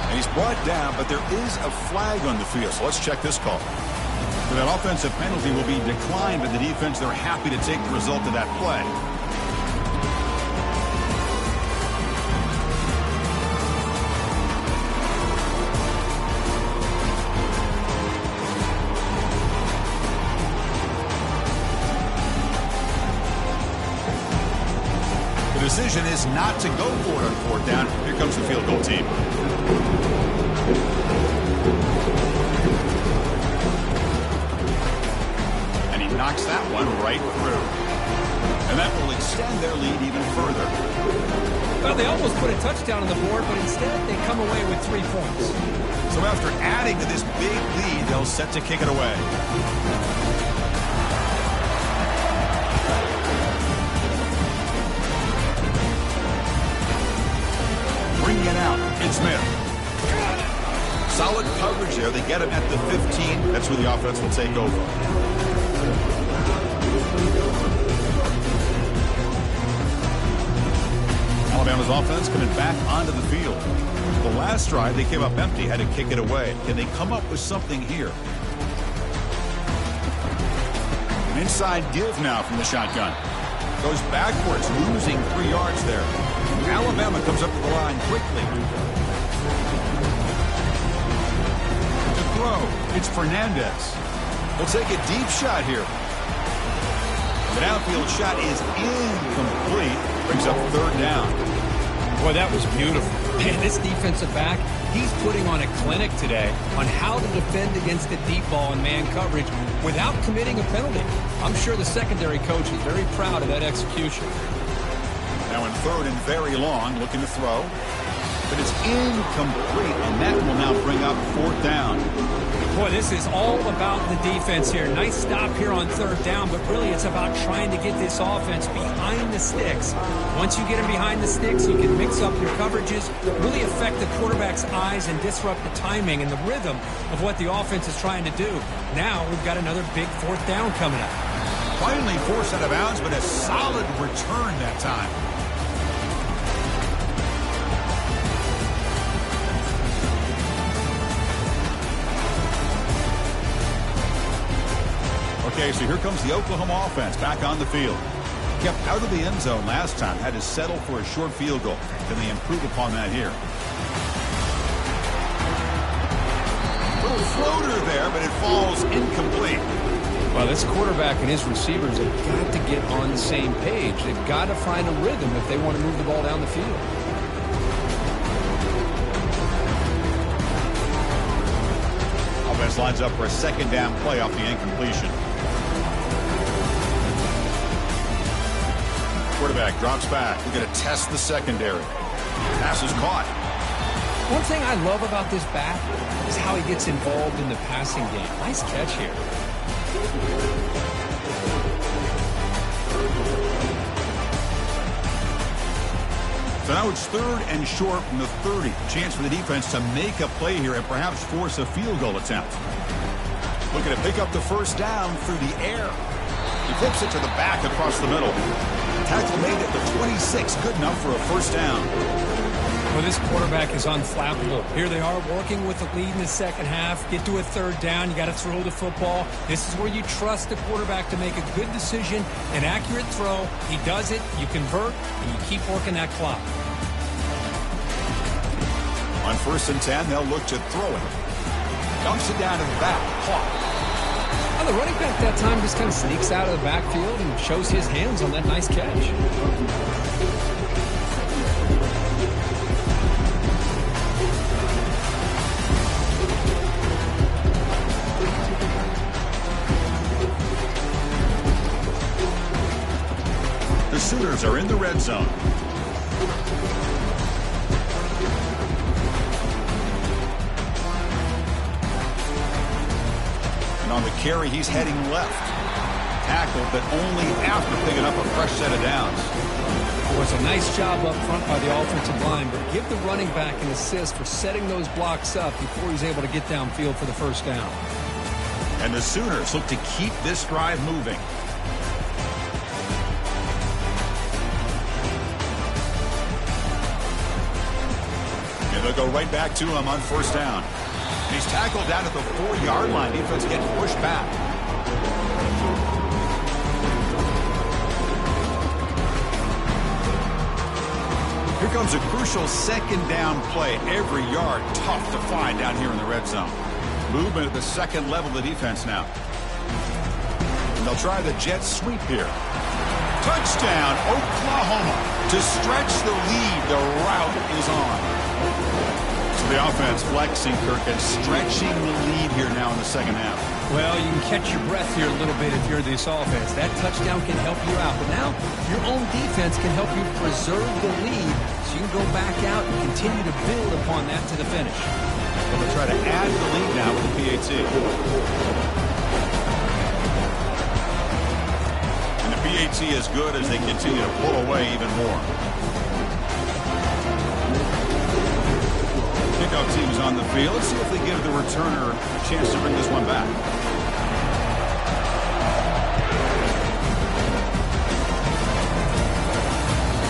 And he's brought down, but there is a flag on the field. So let's check this call. So that offensive penalty will be declined by the defense. They're happy to take the result of that play. The decision is not to go for it on 4th down. Here comes the field goal team. Knocks that one right through. And that will extend their lead even further. Well, they almost put a touchdown on the board, but instead they come away with 3 points. So after adding to this big lead, they'll set to kick it away. Bringing it out, it's Smith. Solid coverage there. They get him at the 15. That's where the offense will take over. Alabama's offense coming back onto the field. The last drive, they came up empty, had to kick it away. Can they come up with something here? An inside give now from the shotgun. Goes backwards, losing 3 yards there. Alabama comes up to the line quickly. To throw, it's Fernandez. He'll take a deep shot here. The downfield shot is incomplete. Brings up 3rd down. Boy, that was beautiful. Man, this defensive back, he's putting on a clinic today on how to defend against the deep ball and man coverage without committing a penalty. I'm sure the secondary coach is very proud of that execution. Now in 3rd and very long, looking to throw. But it's incomplete, and that will now bring up 4th down. Boy, this is all about the defense here. Nice stop here on 3rd down, but really it's about trying to get this offense behind the sticks. Once you get them behind the sticks, you can mix up your coverages, really affect the quarterback's eyes and disrupt the timing and the rhythm of what the offense is trying to do. Now we've got another big 4th down coming up. Finally forced out of bounds, but a solid return that time. Okay, so here comes the Oklahoma offense back on the field. Kept out of the end zone last time, had to settle for a short field goal. Can they improve upon that here? Little floater there, but it falls incomplete. Well, this quarterback and his receivers have got to get on the same page. They've got to find a rhythm if they want to move the ball down the field. Offense lines up for a 2nd down play off the incompletion. Quarterback drops back. We're going to test the secondary. Pass is caught. One thing I love about this back is how he gets involved in the passing game. Nice catch here. So now it's 3rd and short from the 30. Chance for the defense to make a play here and perhaps force a field goal attempt. Looking to pick up the 1st down through the air. He flips it to the back across the middle. Tackle made at the 26, good enough for a first down. Well, this quarterback is unflappable. Here they are working with the lead in the second half. Get to a third down. You got to throw the football. This is where you trust the quarterback to make a good decision, an accurate throw. He does it, you convert, and you keep working that clock. On 1st and 10, they'll look to throw it. Dumps it down to the back. Clock. Well, the running back that time just kind of sneaks out of the backfield and shows his hands on that nice catch. The Sooners are in the red zone. And on the carry, he's heading left. Tackled, but only after picking up a fresh set of downs. It was a nice job up front by the offensive line, but give the running back an assist for setting those blocks up before he's able to get downfield for the first down. And the Sooners look to keep this drive moving. And they'll go right back to him on 1st down. He's tackled down at the 4-yard line. Defense getting pushed back. Here comes a crucial second down play. Every yard tough to find down here in the red zone. Movement at the second level of the defense now. And they'll try the jet sweep here. Touchdown, Oklahoma. To stretch the lead, the route is on. So the offense flexing, Kirk, and stretching the lead here now in the second half. Well, you can catch your breath here a little bit if you're this offense. That touchdown can help you out. But now your own defense can help you preserve the lead so you can go back out and continue to build upon that to the finish. Well, they'll try to add to the lead now with the PAT. And the PAT is good as they continue to pull away even more. Kickoff team is on the field. Let's see if they give the returner a chance to bring this one back.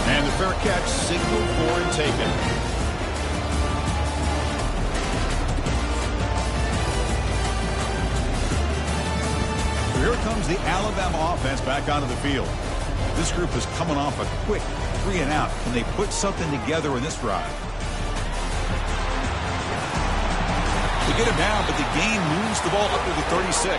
And the fair catch, signaled for and taken. Here comes the Alabama offense back onto the field. This group is coming off a quick 3-and-out. Can they put something together in this drive? They get him down, but the game moves the ball up to the 36.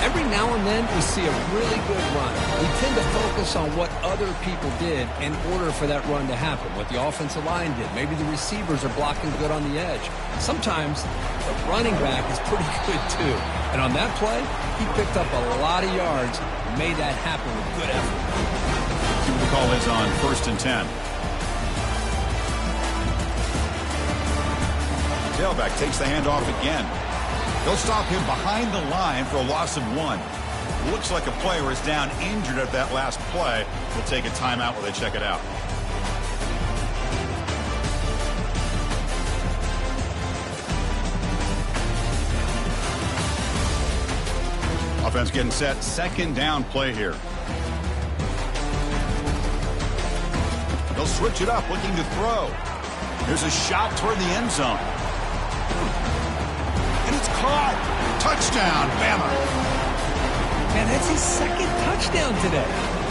Every now and then we see a really good run. We tend to focus on what other people did in order for that run to happen, what the offensive line did. Maybe the receivers are blocking good on the edge. Sometimes the running back is pretty good too. And on that play, he picked up a lot of yards and made that happen with good effort. See what the call is on 1st and 10. Tailback takes the handoff again. They'll stop him behind the line for a loss of 1. Looks like a player is down injured at that last play. We'll take a timeout while they check it out. Offense getting set. Second down play here. They'll switch it up, looking to throw. There's a shot toward the end zone. And it's caught. Touchdown, Bama. Man, that's his second touchdown today.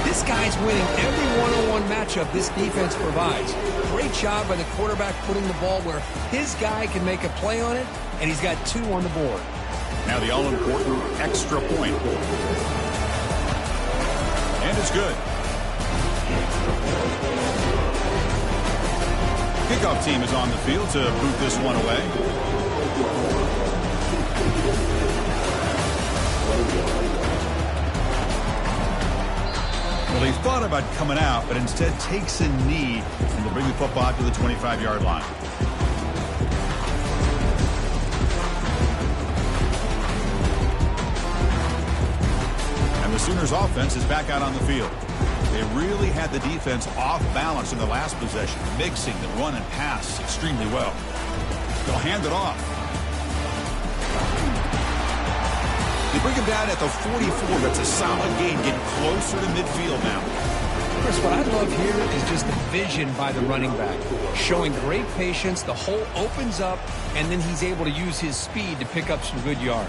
This guy's winning every one-on-one matchup this defense provides. Great job by the quarterback putting the ball where his guy can make a play on it, and he's got 2 on the board. Now the all-important extra point. And it's good. Kickoff team is on the field to boot this one away. Well, he thought about coming out, but instead takes a knee and will bring the football out to the 25-yard line. And the Sooners offense is back out on the field. They really had the defense off balance in the last possession, mixing the run and pass extremely well. They'll hand it off. They bring him down at the 44. That's a solid gain, getting closer to midfield now. Chris, what I love here is just the vision by the running back, showing great patience. The hole opens up, and then he's able to use his speed to pick up some good yards.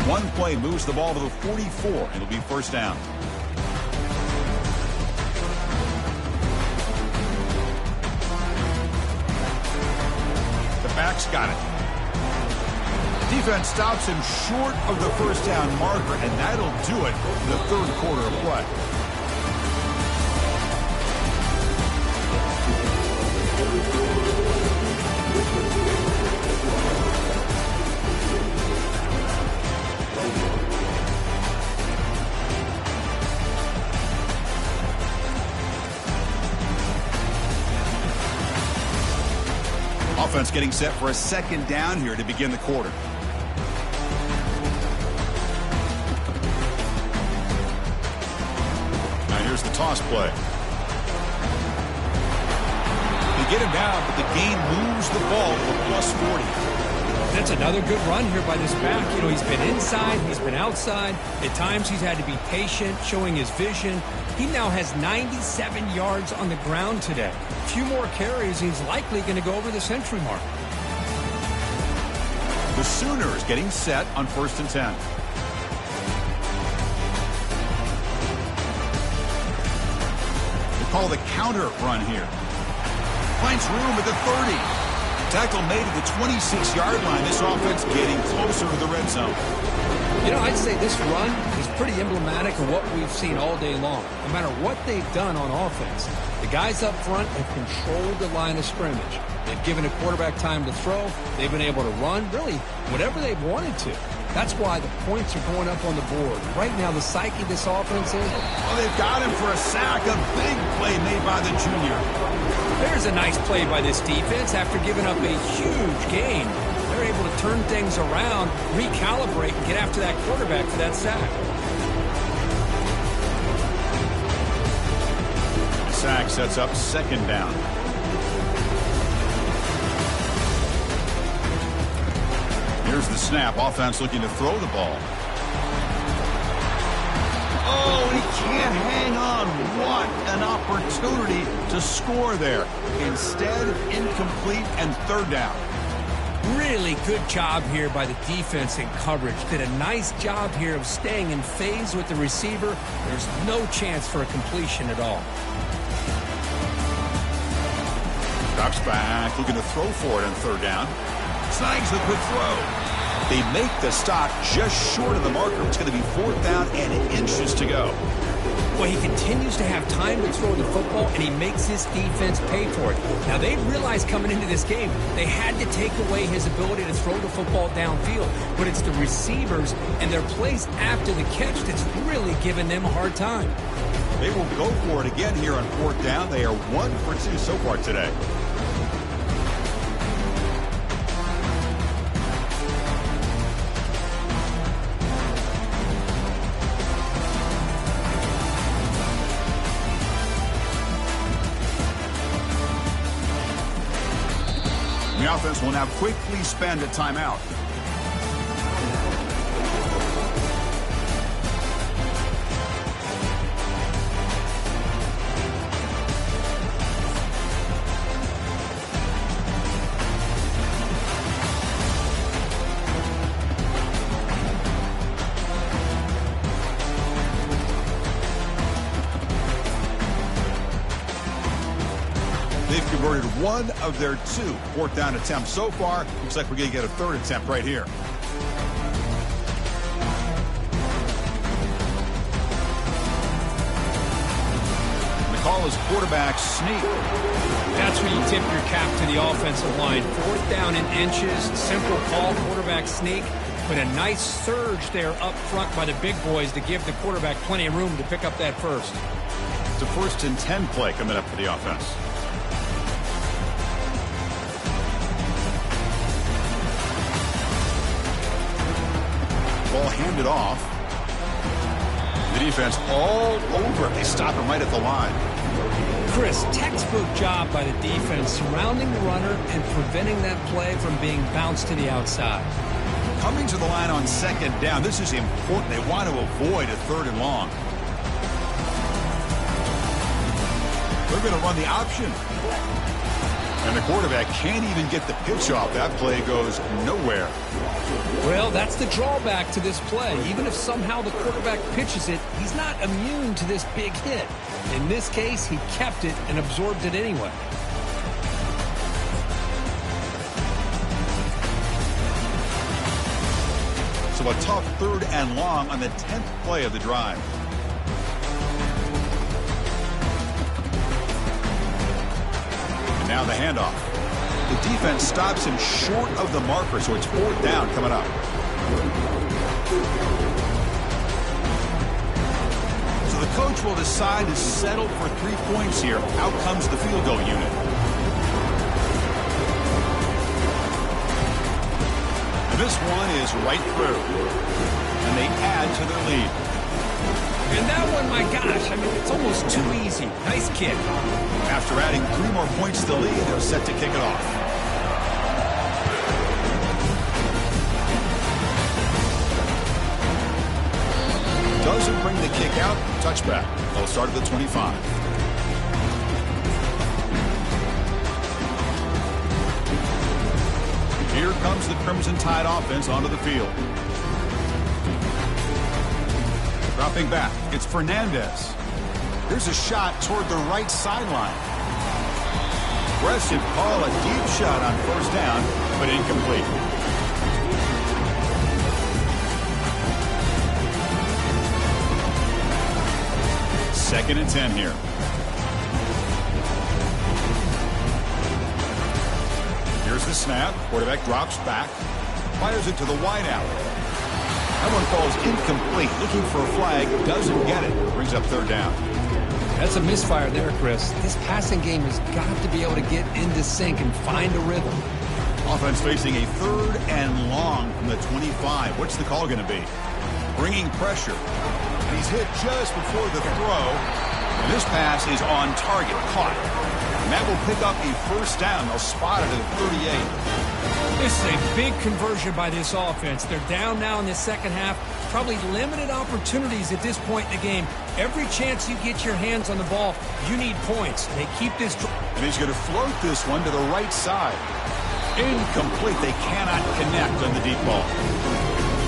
One play moves the ball to the 44. It'll be first down. The back's got it. Defense stops him short of the first down marker, and that'll do it in the third quarter of play. Offense getting set for a second down here to begin the quarter. Now here's the toss play. They get him down, but the gain moves the ball to the plus 40. That's another good run here by this back. You know, he's been inside, he's been outside. At times he's had to be patient, showing his vision. He now has 97 yards on the ground today. A few more carries, he's likely going to go over the century mark. The Sooners getting set on 1st and 10. They call the counter run here. Finds room at the 30. Tackle made at the 26-yard line. This offense getting closer to the red zone. You know, I'd say this run is pretty emblematic of what we've seen all day long. No matter what they've done on offense, the guys up front have controlled the line of scrimmage. They've given a quarterback time to throw. They've been able to run, really, whatever they've wanted to. That's why the points are going up on the board. Right now, the psyche of this offense is... Well, they've got him for a sack. A big play made by the junior. There's a nice play by this defense after giving up a huge gain. They're able to turn things around, recalibrate, and get after that quarterback for that sack. The sack sets up second down. Here's the snap. Offense looking to throw the ball. Oh, he can't hang on. What an opportunity to score there. Instead, incomplete and third down. Really good job here by the defense in coverage. Did a nice job here of staying in phase with the receiver. There's no chance for a completion at all. Drops back, looking to throw for it on third down. Snags the quick throw. They make the stop just short of the marker. It's going to be fourth down and inches to go. Well, he continues to have time to throw the football, and he makes his defense pay for it. Now, they realized coming into this game they had to take away his ability to throw the football downfield. But it's the receivers and their plays after the catch that's really giving them a hard time. They will go for it again here on fourth down. They are 1 for 2 so far today. The offense will now quickly spend a timeout. They've converted one of their 2 fourth down attempts so far. Looks like we're going to get a third attempt right here. The call is quarterback sneak. That's when you tip your cap to the offensive line. Fourth down in inches, simple call, quarterback sneak. But a nice surge there up front by the big boys to give the quarterback plenty of room to pick up that first. It's a 1st and 10 play coming up for the offense. Ball handed off. The defense all over it. They stop him right at the line. Chris, textbook job by the defense surrounding the runner and preventing that play from being bounced to the outside. Coming to the line on second down, this is important. They want to avoid a 3rd and long. They're going to run the option. And the quarterback can't even get the pitch off. That play goes nowhere. Well, that's the drawback to this play. Even if somehow the quarterback pitches it, he's not immune to this big hit. In this case, he kept it and absorbed it anyway. So a tough 3rd and long on the 10th play of the drive. And now the handoff. The defense stops him short of the marker, so it's 4th down coming up. So the coach will decide to settle for 3 points here. Out comes the field goal unit. And this one is right through. And they add to their lead. And that one, my gosh, I mean, it's almost too easy. Nice kick. After adding 3 more points to the lead, they're set to kick it off. Doesn't bring the kick out. Touchback. They'll start at the 25. Here comes the Crimson Tide offense onto the field. Dropping back, it's Fernandez. Here's a shot toward the right sideline. Aggressive call, a deep shot on 1st down, but incomplete. Second and 10 here. Here's the snap. Quarterback drops back. Fires it to the wideout. That one falls incomplete. Looking for a flag. Doesn't get it. Brings up 3rd down. That's a misfire there, Chris. This passing game has got to be able to get into sync and find a rhythm. Offense facing a 3rd and long from the 25. What's the call going to be? Bringing pressure. And he's hit just before the throw. And this pass is on target. Caught. And that will pick up a 1st down. They'll spot it at the 38. This is a big conversion by this offense. They're down now in the second half. Probably limited opportunities at this point in the game. Every chance you get your hands on the ball, you need points. They keep this. And he's going to float this one to the right side. Incomplete. They cannot connect on the deep ball.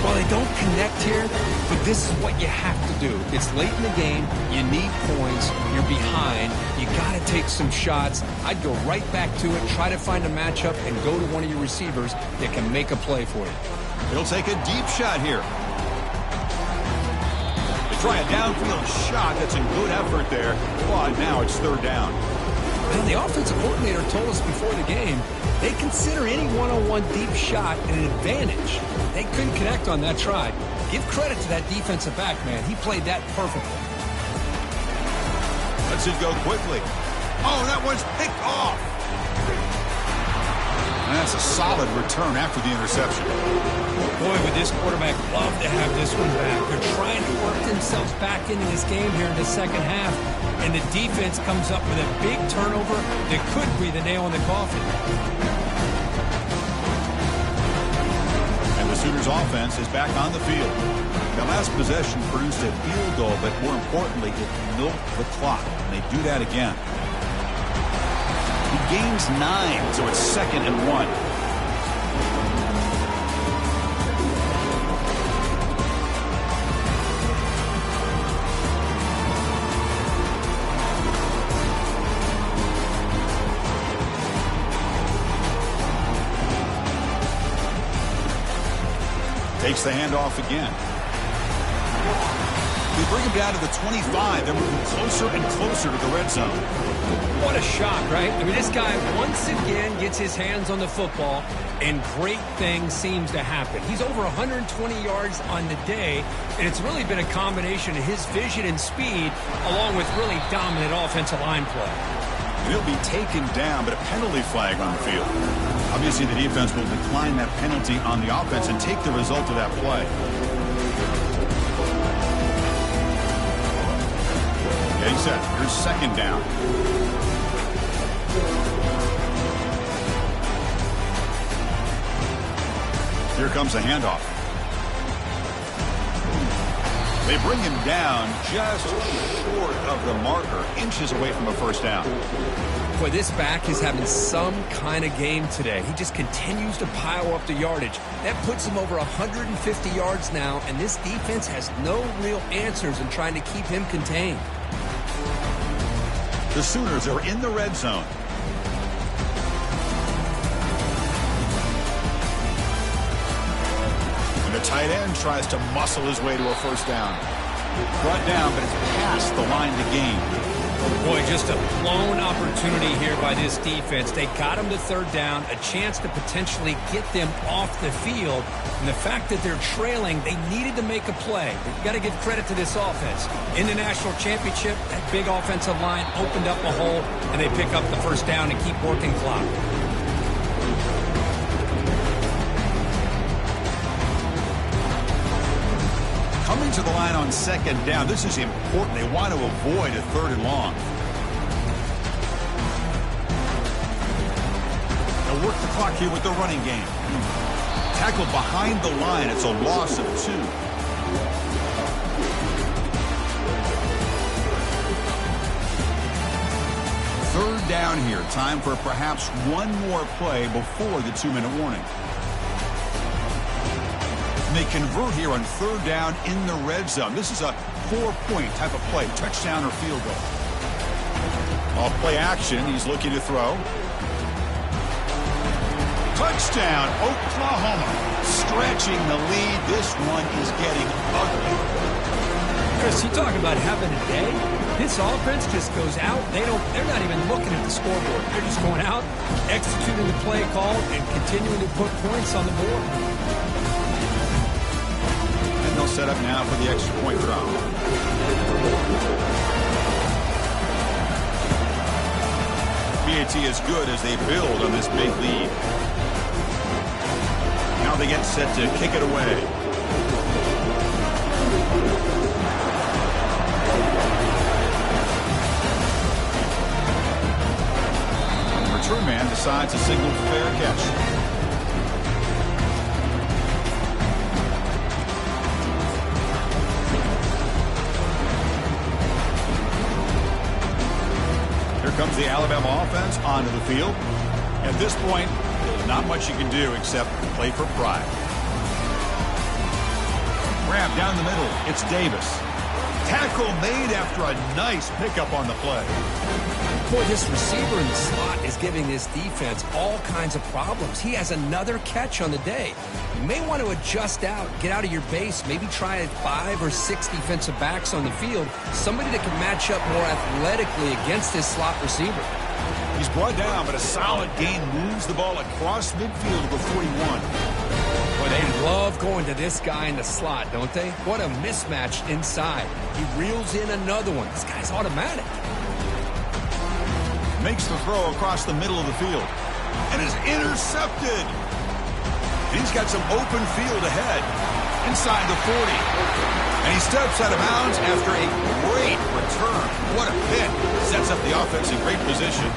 Well, they don't connect here, but this is what you have to do. It's late in the game. You need points. You're behind. You got to take some shots. I'd go right back to it, try to find a matchup, and go to one of your receivers that can make a play for you. He'll take a deep shot here. They try a downfield shot. That's a good effort there. But now it's 3rd down. And the offensive coordinator told us before the game they consider any one-on-one deep shot an advantage. They couldn't connect on that try. Give credit to that defensive back, man. He played that perfectly. Lets it go quickly. Oh, that one's picked off. And that's a solid return after the interception. Boy, would this quarterback love to have this one back. They're trying to work themselves back into this game here in the second half. And the defense comes up with a big turnover that could be the nail in the coffin. And the Sooners offense is back on the field. The last possession produced a field goal, but more importantly, it milked the clock. And they do that again. He gains 9, so it's 2nd and 1. Takes the handoff again. They bring him down to the 25. They're moving closer and closer to the red zone. What a shock, right? I mean, this guy once again gets his hands on the football, and great things seems to happen. He's over 120 yards on the day, and it's really been a combination of his vision and speed along with really dominant offensive line play. He'll be taken down, but a penalty flag on the field. Obviously, the defense will decline that penalty on the offense and take the result of that play. Getting set. Here's 2nd down. comes the handoff. They bring him down just short of the marker, inches away from a first down. Boy, this back is having some kind of game today. He just continues to pile up the yardage. That puts him over 150 yards now, and this defense has no real answers in trying to keep him contained. The Sooners are in the red zone. And the tight end tries to muscle his way to a first down. Brought down, but it's past the line to gain. Boy, just a blown opportunity here by this defense. They got him to third down, a chance to potentially get them off the field. And the fact that they're trailing, they needed to make a play. You've got to give credit to this offense. In the national championship, that big offensive line opened up a hole, and they pick up the first down and keep working clock. Coming to the line on second down, this is important. They want to avoid a third and long. They'll work the clock here with the running game. Tackled behind the line. It's a loss of 2. Third down here. Time for perhaps one more play before the 2-minute warning. They convert here on third down in the red zone. This is a 4-point type of play, touchdown or field goal. Off play action, he's looking to throw. Touchdown, Oklahoma. Stretching the lead. This one is getting ugly. Chris, you talk about having a day. This offense just goes out. They're not even looking at the scoreboard. They're just going out, executing the play call, and continuing to put points on the board. They'll set up now for the extra point drop. BAT is good as they build on this big lead. Now they get set to kick it away. Return man decides to signal fair catch. Comes the Alabama offense onto the field. At this point, there's not much you can do except play for pride. Grab down the middle. It's Davis. Tackle made after a nice pickup on the play. Boy, this receiver in the slot is giving this defense all kinds of problems. He has another catch on the day. You may want to adjust out, get out of your base, maybe try 5 or 6 defensive backs on the field, somebody that can match up more athletically against this slot receiver. He's brought down, but a solid gain moves the ball across midfield to the 41. Boy, they love going to this guy in the slot, don't they? What a mismatch inside. He reels in another one. This guy's automatic. Makes the throw across the middle of the field. And is intercepted. He's got some open field ahead. Inside the 40. And he steps out of bounds after a great return. What a hit. Sets up the offense in great position.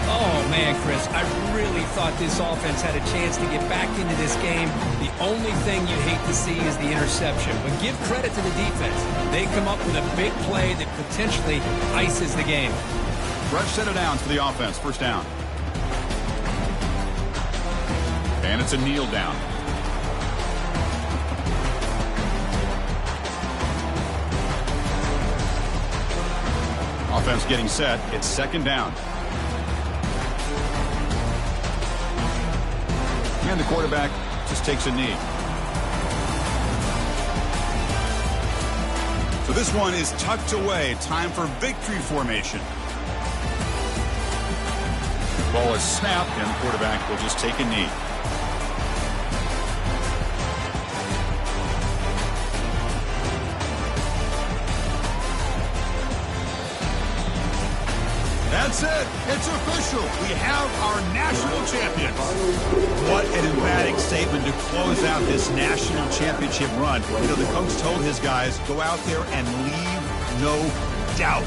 Oh, man, Chris, I really thought this offense had a chance to get back into this game. The only thing you hate to see is the interception. But give credit to the defense. They come up with a big play that potentially ices the game. Fresh set of downs for the offense. First down. And it's a kneel down. Offense getting set. It's second down. And the quarterback just takes a knee. So this one is tucked away. Time for victory formation. Ball is snapped, and the quarterback will just take a knee. That's it. It's official. We have our national champions. What an emphatic statement to close out this national championship run. You know, the coach told his guys, go out there and leave no doubt.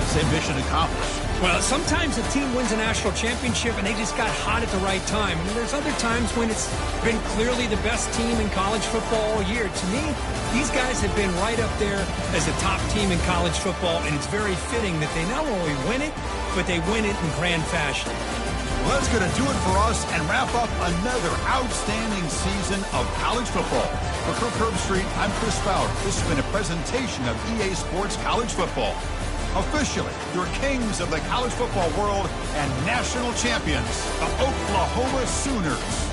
say mission accomplished. Well, sometimes a team wins a national championship and they just got hot at the right time. And there's other times when it's been clearly the best team in college football all year. To me, these guys have been right up there as a top team in college football, and it's very fitting that they not only win it, but they win it in grand fashion. Well, that's going to do it for us and wrap up another outstanding season of college football. For Kirk Herbstreit, I'm Chris Fowler. This has been a presentation of EA Sports College Football. Officially, your kings of the college football world and national champions, the Oklahoma Sooners.